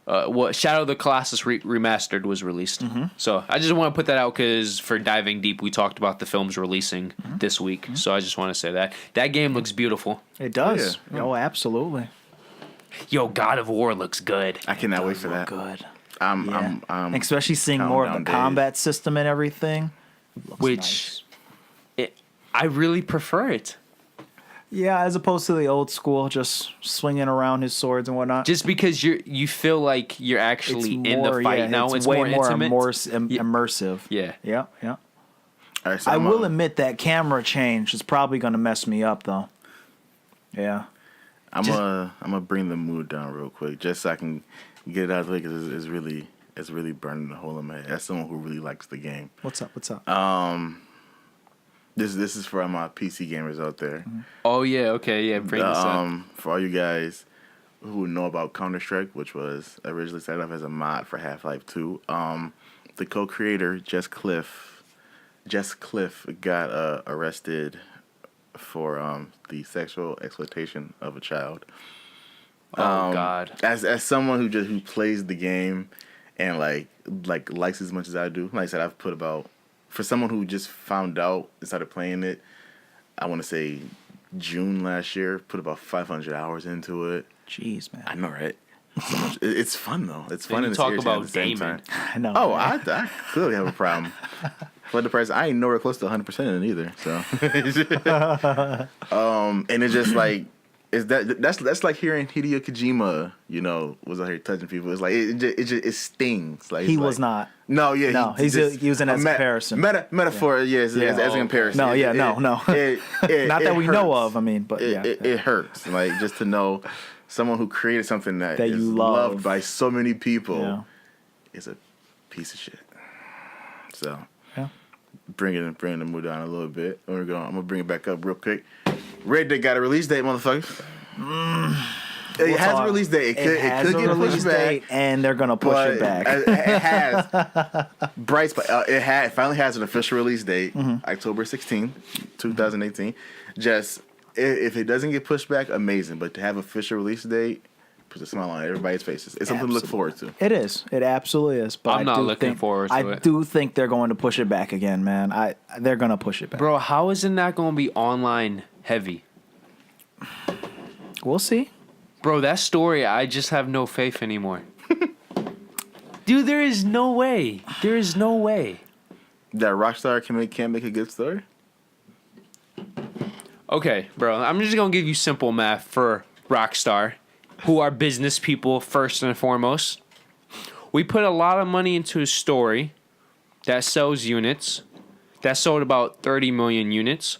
Shadow of the Colossus Remastered was released. So I just want to put that out because for Diving Deep, we talked about the films releasing this week. So I just want to say that game looks beautiful. It does. Yeah. Oh, absolutely. Yo, God of War looks good. I cannot wait for Look that. good. I'm Especially seeing more of the counting down combat system and everything. Looks Which nice. I really prefer it. Yeah, as opposed to the old school, just swinging around his swords and whatnot. Just because you feel like you're actually in the fight now. It's way more intimate. immersive. Yeah. Yeah, yeah. All right, so I will admit that camera change is probably going to mess me up, though. Yeah. I'm gonna bring the mood down real quick, just so I can get it out of the way because it's really burning a hole in my head. As someone who really likes the game. What's up? This is for my PC gamers out there. Oh yeah. Okay. Yeah. Bring this up. For all you guys who know about Counter-Strike, which was originally set up as a mod for Half-Life 2, the co-creator Jess Cliff got arrested for the sexual exploitation of a child. Oh God. As someone who plays the game and like likes as much as I do, like I said, I've put about, for someone who just found out and started playing it, I want to say June last year, put about 500 hours into it. Jeez, man. I know, right? So much. It's fun though. It's fun you and talk serious at about the same gaming. time. I know. Oh, man. I clearly have a problem. For the price, I ain't nowhere close to 100% in it either. So, and it's just like, that's like hearing Hideo Kojima, was out here touching people. It's like it stings. Like He it's was like, not. No, yeah, No, he's using it as a comparison. Metaphor, yes, as a comparison. No, yeah, no. Not that we know hurts. of. I mean, but yeah. It hurts. Like just to know someone who created something that That is you love. loved by so many people Yeah. is a piece of shit. So Yeah. bringing the mood down a little bit. I'm gonna bring it back up real quick. Red Dead got a release date, motherfucker. It has a release date. It has could a get release pushed back. date, and they're gonna push But it back. It has. Bryce, it finally has an official release date, October 16th, 2018. Just, if it doesn't get pushed back, amazing. But to have official release date, puts a smile on everybody's faces. It's something to look forward to. It is. It absolutely is. But I'm not looking forward to I it. do think they're going to push it back again, man. They're gonna push it back. Bro, how is it not going to be online heavy? We'll see. Bro, that story, I just have no faith anymore. Dude, there is no way. There is no way. That Rockstar can't make a good story? Okay, bro. I'm just gonna give you simple math for Rockstar, who are business people first and foremost. We put a lot of money into a story that sells units, that sold about 30 million units,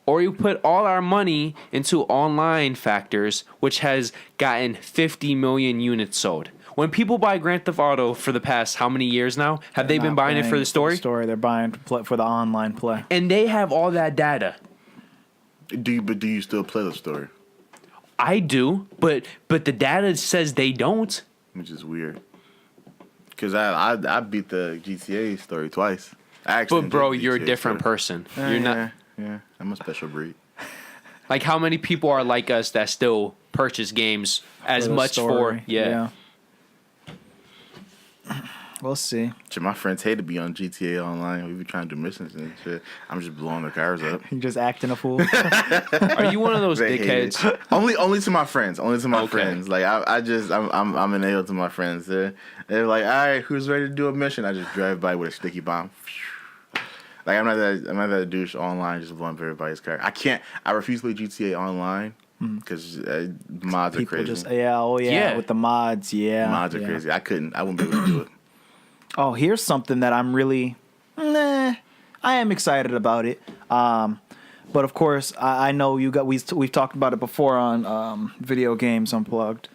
or you put all our money into online factors, which has gotten 50 million units sold. When people buy Grand Theft Auto for the past how many years now, have they been buying it for the story? They're buying for the online play. And they have all that data. Do you still play the story? I do, but the data says they don't. Which is weird. Because I beat the GTA story twice. But bro, you're a different person. You're not. Yeah, I'm a special breed. Like, how many people are like us that still purchase games as much for? Yeah. We'll see. Shit, my friends hate to be on GTA Online. We be trying to do missions and shit. I'm just blowing their cars up. You just acting a fool. Are you one of those They hate dickheads? it. Only to my friends. Only to my friends. Like I'm enabled to my friends. They're like, all right, who's ready to do a mission? I just drive by with a sticky bomb. Like I'm not that douche online just blowing up everybody's car. I refuse to play GTA Online because mods are crazy. With the mods, Mods are crazy. I wouldn't be able to do it. Oh, here's something that I'm really, I am excited about it. But of course, I know we've talked about it before on Video Games Unplugged.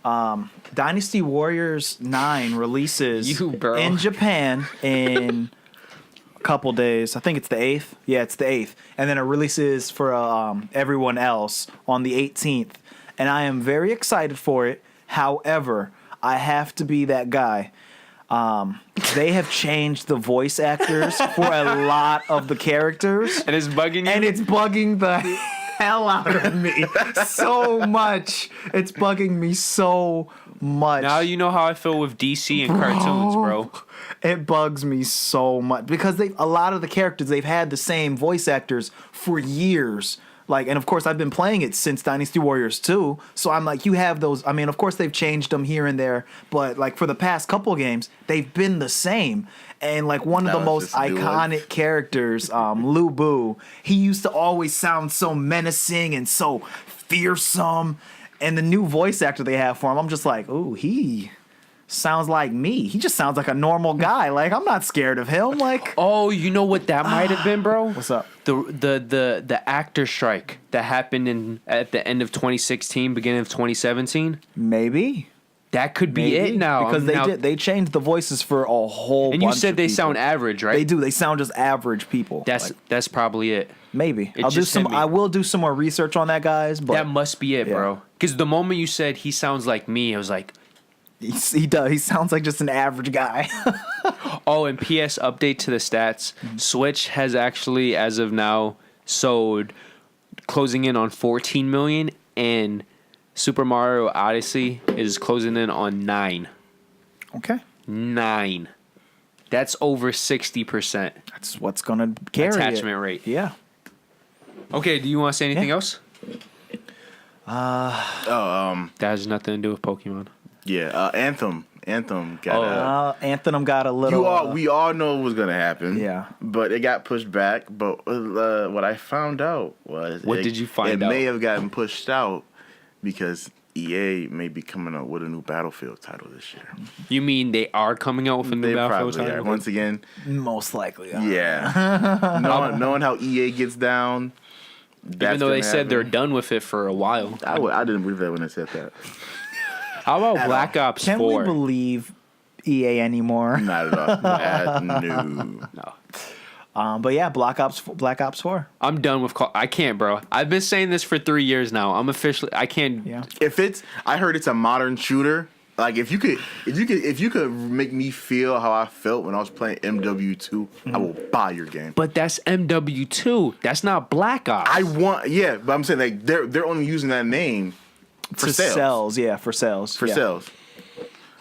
Dynasty Warriors 9 releases in Japan in a couple days. I think it's the 8th. Yeah, it's the 8th. And then it releases for everyone else on the 18th. And I am very excited for it. However, I have to be that guy. They have changed the voice actors for a lot of the characters. And it's bugging you? And it's bugging the hell out of me so much. It's bugging me so much. Now you know how I feel with DC and cartoons, bro. It bugs me so much because a lot of the characters, they've had the same voice actors for years. Like, and of course, I've been playing it since Dynasty Warriors 2. So I'm like, you have those. I mean, of course, they've changed them here and there. But like for the past couple games, they've been the same. And like one of the most iconic characters, Lu Bu, he used to always sound so menacing and so fearsome. And the new voice actor they have for him, I'm just like, ooh, he sounds like me. He just sounds like a normal guy. Like, I'm not scared of him. Like, oh, you know what that might have been, bro? What's up? The actor strike that happened at the end of 2016, beginning of 2017. Maybe that could be it now because they changed the voices for a whole. And bunch you said of they people. sound average, right? They do. They sound just average people. That's probably it. Maybe It just I will do some more research on that, guys. But that must be it, bro. Because the moment you said he sounds like me, I was like, he does. He sounds like just an average guy. Oh, and PS update to the stats. Switch has actually, as of now, sold closing in on 14 million, and Super Mario Odyssey is closing in on 9. Okay. 9. That's over 60%. That's what's gonna carry attachment rate. Yeah. Okay, do you want to say anything else? That has nothing to do with Pokemon. Yeah, Anthem got Anthem got a little. We all know what was gonna happen. Yeah, but it got pushed back. But what I found out was did you find out? It may have gotten pushed out because EA may be coming out with a new Battlefield title this year. You mean they are coming out with a new Battlefield title? Are. Once again, most likely. Yeah. knowing how EA gets down. Even though they said they're done with it for a while. I didn't believe that when they said that. How about Black Ops 4? Can we believe EA anymore? Not at all. No. But yeah, Black Ops 4. I'm done with I can't, bro. I've been saying this for 3 years now. I can't. Yeah. I heard it's a modern shooter. Like if you could make me feel how I felt when I was playing MW2, I will buy your game. But that's MW2. That's not Black Ops. But I'm saying like they're only using that name for sales. For sales.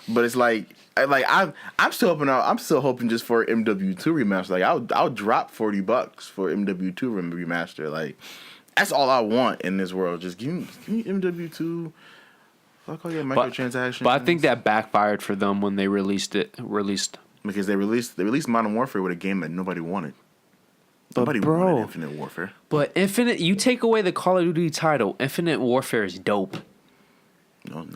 But it's like I'm still hoping just for MW2 remaster. Like I'll drop $40 for MW2 remaster. Like that's all I want in this world. Just give me MW2. Fuck all your microtransactions. But I think that backfired for them when they released. Because they released Modern Warfare with a game that nobody wanted. Nobody bro. wanted Infinite Warfare. But Infinite, you take away the Call of Duty title, Infinite Warfare is dope. No.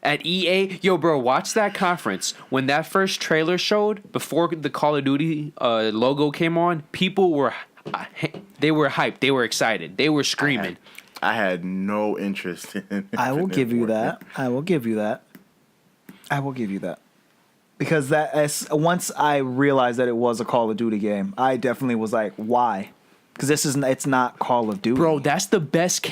At EA, yo, bro, watch that conference. When that first trailer showed, before the Call of Duty logo came on, people were hyped. They were excited. They were screaming. I had no interest in I will Infinite give you Warfare. that. I will give you that. I will give you that. Because once I realized that it was a Call of Duty game, I definitely was like, why? Because it's not Call of Duty. Bro, that's the best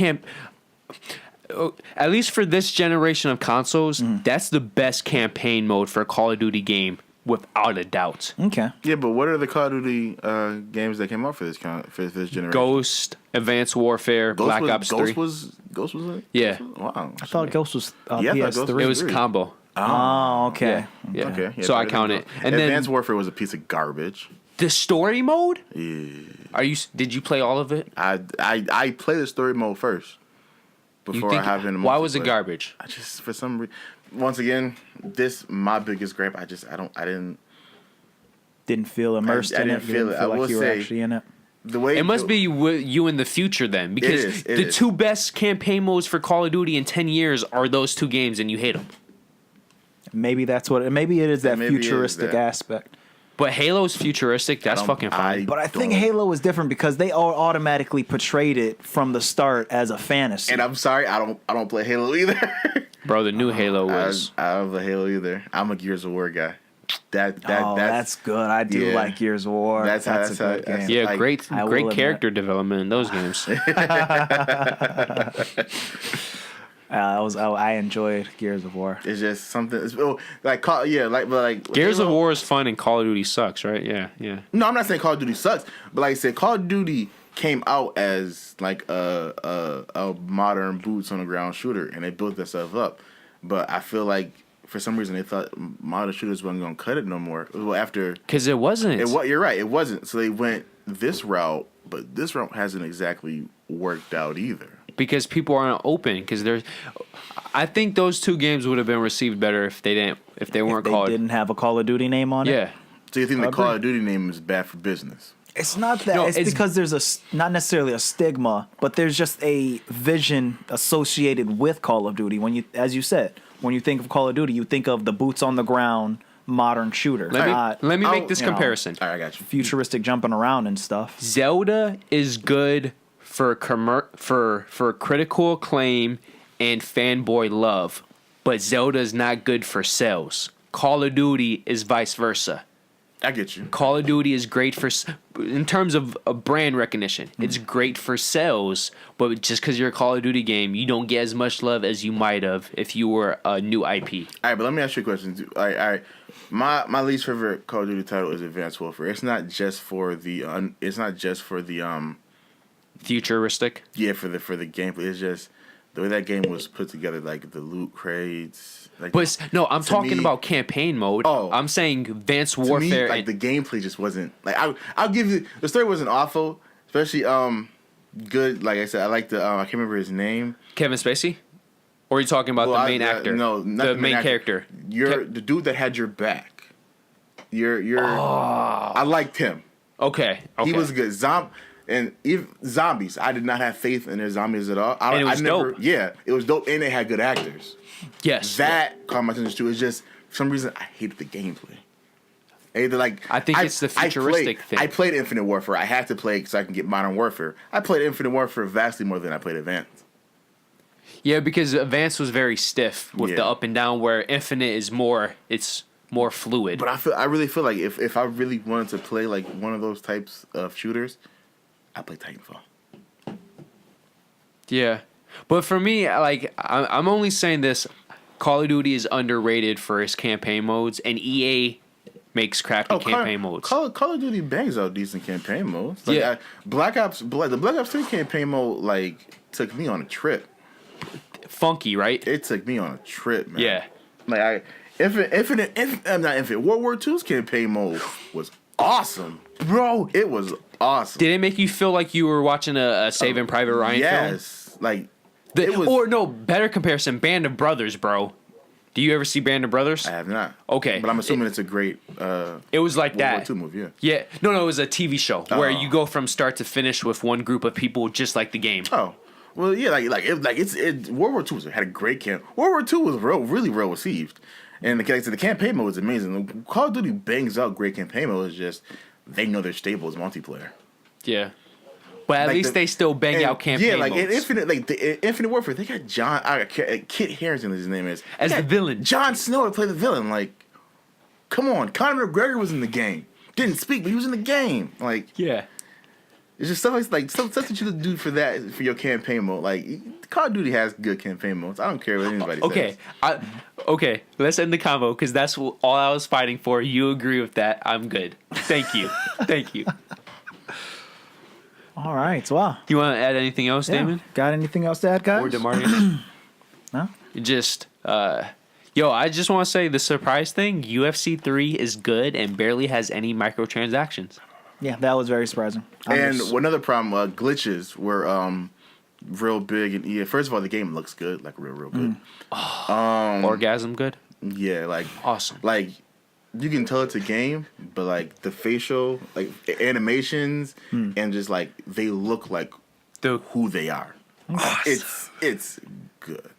at least for this generation of consoles, that's the best campaign mode for a Call of Duty game, without a doubt. Okay. Yeah, but what are the Call of Duty games that came out for this generation? Ghost, Advanced Warfare, Black Ops 3. Ghost was it? Yeah. Wow. I thought Ghost was Yeah, I thought Ghost PS3. It was combo. Oh, okay. Yeah. Okay. Yeah, So I better count than it. Ghost. And Advanced then Warfare was a piece of garbage. the story mode? Yeah. Did you play all of it? I play the story mode first before I have in. Why was it multiplayer. garbage? I just for some reason. Once again, my biggest gripe. I Didn't feel immersed I in didn't it. feel it. I like will you were say- actually in it. the way It must be you in the future then, because It the is. two best campaign modes for Call of Duty in 10 years are those two games, and you hate them. Maybe that's what. Maybe it is that Maybe it is futuristic that. aspect. But Halo's futuristic. That's don't- fucking fine. But I think don't- Halo is different because they all automatically portrayed it from the start as a fantasy. And I'm sorry, I don't play Halo either. Bro, the new Halo was. I don't play Halo either. I'm a Gears of War guy. That's good. I do yeah. like Gears of War. That's That's, how- a that's how- good that's- game. Yeah, like, great I will great admit. character development in those games. I enjoyed Gears of War. It's just something. But Gears of Halo- War is fun and Call of Duty sucks, right? Yeah. No, I'm not saying Call of Duty sucks, but like I said, Call of Duty came out as like a modern boots on the ground shooter, and they built themselves up. But I feel like for some reason they thought modern shooters weren't gonna cut it no more. Well, after Because it wasn't. you're right, it wasn't. So they went this route, but this route hasn't exactly worked out either. Because people aren't open. Because there's, I think those two games would have been received better if they weren't They called. didn't have a Call of Duty name on it. Yeah. So you think the I Call agree. of Duty name is bad for business? It's not that. No, it's it's- because there's not necessarily a stigma, but there's just a vision associated with Call of Duty. When you, as you said, when you think of Call of Duty, you think of the boots on the ground modern shooter, not Let me I'll- make this you know, comparison. All right, I got you. futuristic jumping around and stuff. Zelda is good for for critical acclaim and fanboy love, but Zelda is not good for sales. Call of Duty is vice versa. I get you. Call of Duty is great in terms of brand recognition. It's great for sales, but just because you're a Call of Duty game, you don't get as much love as you might have if you were a new IP. All right, but let me ask you a question. All right. My least favorite Call of Duty title is Advanced Warfare. It's not just for the Futuristic. yeah, for the gameplay. It's just the way that game was put together, like the loot crates. Like, But no, I'm to talking me- about campaign mode. Oh. I'm saying Advanced to me, Warfare. like the gameplay just wasn't like I'll give you the story wasn't awful, especially good. Like I said, I like the I can't remember his name. Kevin Spacey? Or are you talking about the main actor? No, not the main actor. character. You're the dude that had your back. I liked him. Okay. He was good. Zombies. I did not have faith in their zombies at all. And it was dope. Yeah, it was dope, and they had good actors. Yes. That caught my attention too. It's just for some reason I hated the gameplay. I think it's the futuristic thing. I played Infinite Warfare. I had to play it so I can get Modern Warfare. I played Infinite Warfare vastly more than I played Advanced. Yeah, because Advanced was very stiff with the Yeah. up and down, where Infinite is more fluid. But I really feel like if I really wanted to play like one of those types of shooters, I'd play Titanfall. Yeah. But for me, like, I'm only saying this, Call of Duty is underrated for its campaign modes, and EA makes crappy campaign modes. Call of Duty bangs out decent campaign modes. Like, Yeah. the Black Ops 3 campaign mode like took me on a trip. Funky, right? It took me on a trip, man. Yeah. Like Infinite World War II's campaign mode was awesome, bro. It was awesome. Did it make you feel like you were watching a Saving Private Ryan film? Yes, like it was. Or no, better comparison, Band of Brothers, bro. Do you ever see Band of Brothers? I have not. Okay. But I'm assuming it's a great It was like World that. War II movie, yeah. Yeah. No, it was a TV show where you go from start to finish with one group of people, just like the game. Oh. Well, yeah, World War II had a great camp. World War II was really well received. And the campaign mode is amazing. Call of Duty bangs out great campaign mode. It's just they know they're stable as multiplayer. Yeah. But at least they still bang out campaign modes. In Infinite Warfare, they got Kit Harington, his name is. As the villain. Jon Snow to play the villain. Like, come on. Conor McGregor was in the game. Didn't speak, but he was in the game. Like, yeah. It's just stuff that you could do for your campaign mode. Like, Call of Duty has good campaign modes. I don't care what anybody says. Okay, let's end the convo because that's all I was fighting for. You agree with that? I'm good. Thank you. Thank you. All right. Wow. Do you want to add anything else, Damon? Got anything else to add, guys? Or DeMarcus? No? Just, I just want to say the surprise thing, UFC 3 is good and barely has any microtransactions. Yeah, that was very surprising. Another problem, glitches were real big in EA. First of all, the game looks good, like real good. Orgasm good? Yeah, like awesome. Like you can tell it's a game, but like the facial like animations and just like they look like who they are. Awesome. It's good.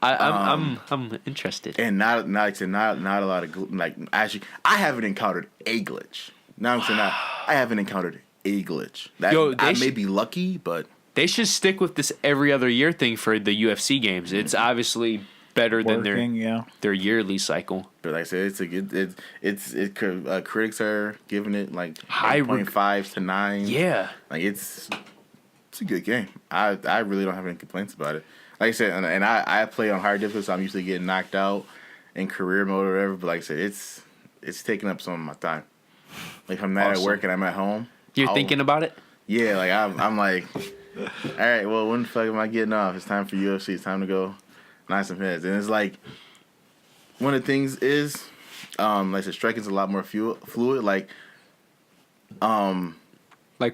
I'm interested. And not a lot of actually I haven't encountered a glitch. Now I'm saying I haven't encountered a glitch. I may be lucky, but they should stick with this every other year thing for the UFC games. It's obviously better than their yearly cycle. But like I said, critics are giving it like high 8.5 to 9. Yeah, like it's a good game. I really don't have any complaints about it. Like I said, and I play on hard difficulty, so I'm usually getting knocked out in career mode or whatever. But like I said, it's taking up some of my time. Like if I'm not at work and I'm at home, you're thinking about it. Yeah, like I'm like, all right, well, when the fuck am I getting off? It's time for UFC. It's time to go knock some heads. And it's like one of the things is, like I said, striking's a lot more fluid. Like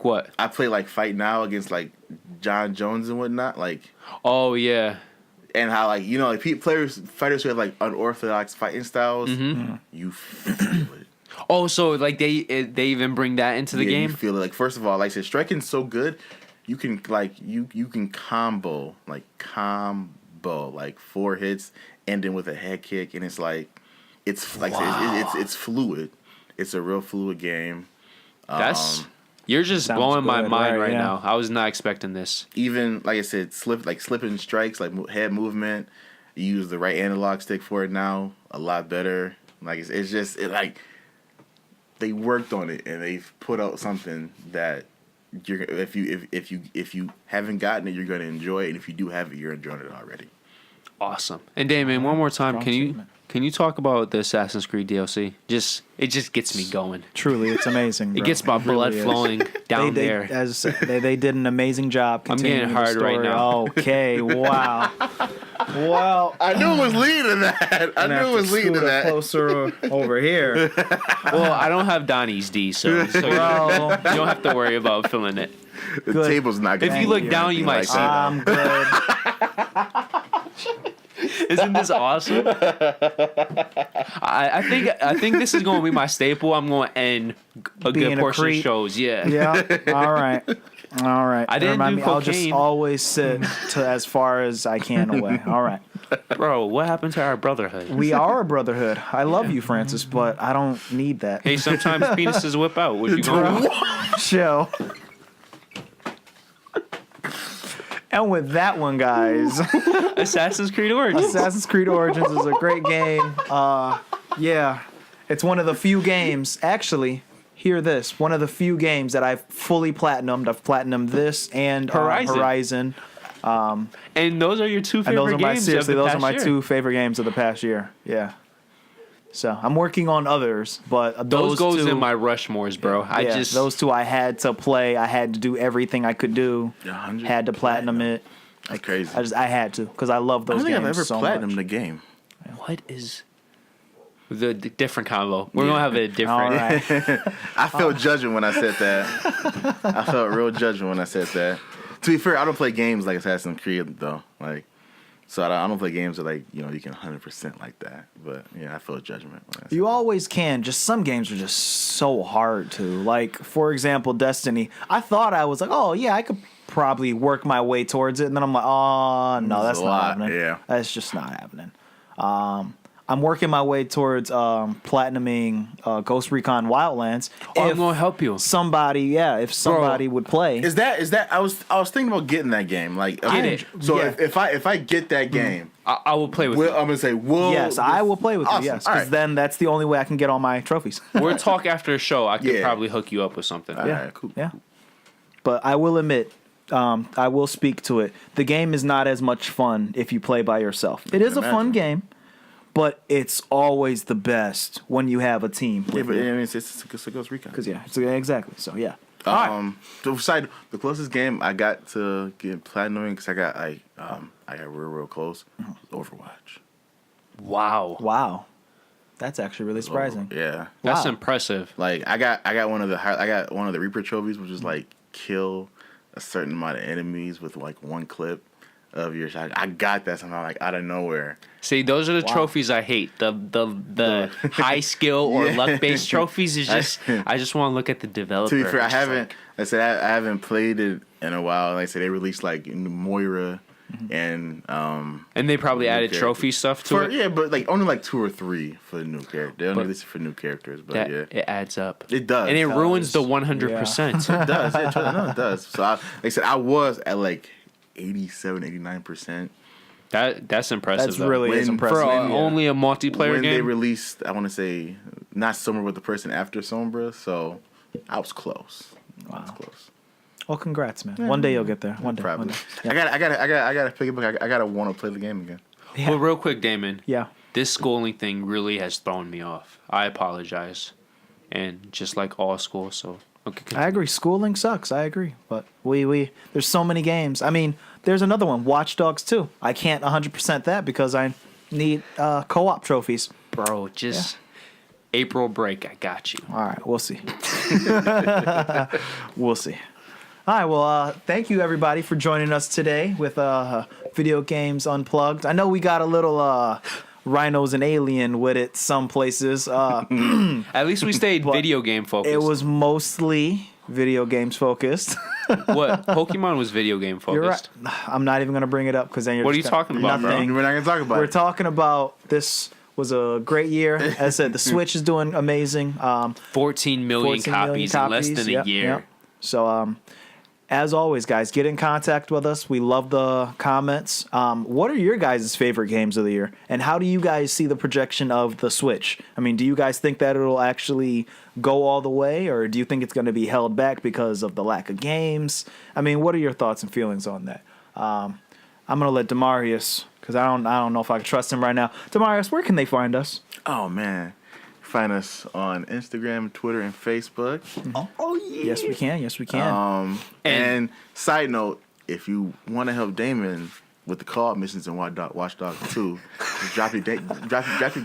what? I play like Fight Now against like John Jones and whatnot. Like, oh yeah. And how like like fighters who have like unorthodox fighting styles, you feel it. Oh, so like they even bring that into the game? You feel it. Like first of all, like I said, striking's so good, you can like you can combo like 4 hits, ending with a head kick, and it's like it's like it's fluid. It's a real fluid game. You're just blowing my mind right now. I was not expecting this. Even like I said, slipping strikes, like head movement. You use the right analog stick for it now, a lot better. Like it's just like. They worked on it and they've put out something that you're if you haven't gotten it, you're gonna enjoy it, and if you do have it, you're enjoying it already. Awesome. And Damon, one more time, can you talk about the Assassin's Creed DLC? It just gets me going. Truly, it's amazing. Bro. It gets my blood flowing down there. They did an amazing job. I'm getting hard right now. Okay, wow. Well, I knew it was leading to that. I knew it was leading to that. Closer over here. Well, I don't have Donnie's D, so you don't have to worry about filling it. The table's not good. If you look down, you might see it. I'm good. Isn't this awesome? I think this is going to be my staple. I'm going to end a good portion of shows. Yeah. Yeah. All right. I didn't do cocaine. I'll just always sit to as far as I can away. All right. Bro, what happened to our brotherhood? We are a brotherhood. I love you, Francis, but I don't need that. Hey, sometimes penises whip out. What you going to do? Chill. And with that one, guys, Assassin's Creed Origins. Assassin's Creed Origins is a great game. Yeah, it's one of the few games, actually, hear this, one of the few games that I've fully platinumed. I've platinumed this and Horizon. And those are your two favorite games those are my 2 favorite games of the past year. Yeah. So I'm working on others, but those goes 2, in my Rushmores, bro. Those 2 I had to play. I had to do everything I could do. 100. Had to platinum it. That's crazy. I had to because I love those games. I don't think I've ever platinumed the game. What is the different combo? We're gonna have a different. All right. I felt judgment when I said that. I felt real judgment when I said that. To be fair, I don't play games like Assassin's Creed though. Like So I don't play games that like you can 100% like that. But yeah, I feel judgment. When I say You always can. Just some games are just so hard to. Like, for example, Destiny. I thought I was like, oh yeah, I could probably work my way towards it, and then I'm like, oh no, that's not happening. Yeah, that's just not happening. I'm working my way towards platinuming Ghost Recon Wildlands. Oh, I'm gonna help you. If somebody would play. Is that I was thinking about getting that game. Like, Get it. So Yeah. if I get that game, I will play with you. I'm gonna say, Yes, I will play with Awesome. you. Yes, All because right. then that's the only way I can get all my trophies. We'll talk after the show. I could Yeah. probably hook you up with something. All Yeah. right, cool. Yeah. But I will admit, I will speak to it. The game is not as much fun if you play by yourself. It is a fun imagine. game, but it's always the best when you have a team. Yeah, but I mean, it's a Ghost Recon. Because exactly. So yeah. All right. The closest game I got to get platinum because I got real close. was Overwatch. Wow. That's actually really surprising. Yeah, That's Wow. impressive. like I got one of the Reaper trophies, which is like kill a certain amount of enemies with like one clip of your shot. I got that somehow like out of nowhere. See, those are the trophies I hate. The high skill or Yeah. luck based trophies is just I just want to look at the developer. To be fair, I It's just haven't. like, I haven't played it in a while. Like I said, they released like Moira and and they probably added character. trophy stuff to it. Yeah, but like only like 2 or 3 for the new character. They only But released it for new characters, but That yeah, it adds up. it does. And it ruins the does. 100%. It does. Yeah, no, it does. So like I said, I was at like 87, 89%. That's impressive. That's though. really is When- impressive. for when- only a multiplayer When they game. released, I want to say not Sombra, but the person after Sombra. So I was close. I was close. Well, congrats, man. One day you'll get there. One day. Probably. One day. I gotta pick it up. I gotta want to play the game again. Yeah. Well, real quick, Damon. Yeah. This schooling thing really has thrown me off. I apologize. And just like all school, so okay. I agree. Schooling sucks. I agree. But we there's so many games. I mean, there's another one, Watch Dogs 2. I can't 100% that because I need co-op trophies. Bro, just April break, I got you. All right, we'll see. We'll see. All right, well, thank you everybody for joining us today with Video Games Unplugged. I know we got a little Rhinos and Alien with it some places. At least we stayed But video game focused. It was mostly video games focused. What? Pokemon was video game You're right. focused. I'm not even going to bring it up because then you're What are just you talking about, bro? nothing. We're not gonna talk about We're it. talking about this was a great year. As I said, the Switch is doing amazing. 14 million 14 copies in less than a Yep, year. yep. So, as always, guys, get in contact with us. We love the comments. What are your guys' favorite games of the year? And how do you guys see the projection of the Switch? I mean, do you guys think that it'll actually go all the way? Or do you think it's going to be held back because of the lack of games? I mean, what are your thoughts and feelings on that? I'm going to let Demarius, because I don't know if I can trust him right now. Demarius, where can they find us? Oh man, find us on Instagram, Twitter, and Facebook. Oh yeah. Yes, we can. Yes, we can. And side note, if you want to help Damon with the co-op missions in Watch Dogs 2, just drop your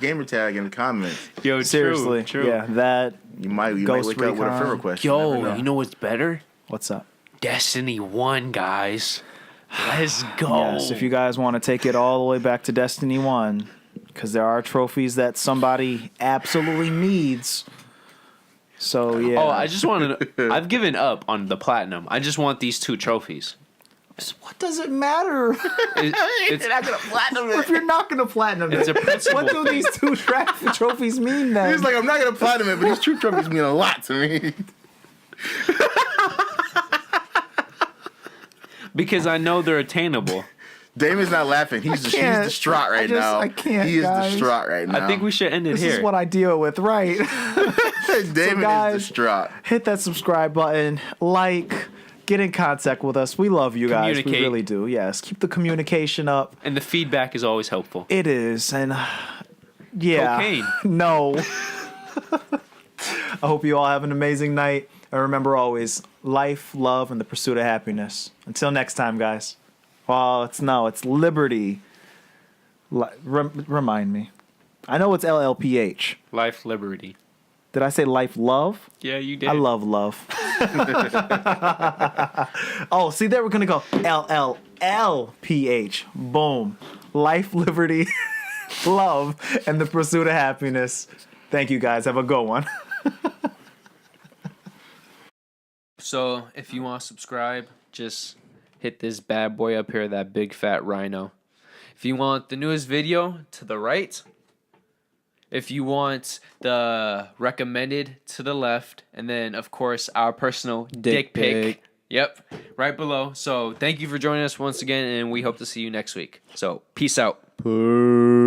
gamer tag in the comments. Yo, Seriously. true. Yeah, that. You might Ghost wake up with a friend Recon. request. You never Yo, know. you know what's better? What's up? Destiny 1, guys. Let's go. Yes, if you guys want to take it all the way back to Destiny 1, because there are trophies that somebody absolutely needs. So, yeah. Oh, I just want to. I've given up on the platinum. I just want these 2 trophies. What does it matter? It's not gonna platinum if you're not going to platinum It's it, a principle what do these 2 trophies mean then? He's like, I'm not gonna platinum it, but these true trophies mean a lot to me. because I know they're attainable. Damon's not laughing. He's can't. distraught right now. I can't, He is guys. distraught right now. I think we should end it This here. is what I deal with, right? Damon guys- is distraught. Hit that subscribe button, get in contact with us. We love you guys. We Communicate. really do. Yes, keep the communication up. And the feedback is always helpful. It is, and yeah, Cocaine. no. I hope you all have an amazing night, and remember always, life, love, and the pursuit of happiness. Until next time, guys. Well, it's liberty. Remind me. I know it's LLPH. Life, liberty. Did I say life, love? Yeah, you did. I love love. Oh, see, there we're going to go LLLPH. Boom. life, liberty, love, and the pursuit of happiness. Thank you, guys. Have a good one. So if you want to subscribe, just hit this bad boy up here, that big fat rhino. If you want the newest video, to the right. If you want the recommended, to the left. And then, of course, our personal dick pic. Yep, right below. So thank you for joining us once again, and we hope to see you next week. So peace out. Peace.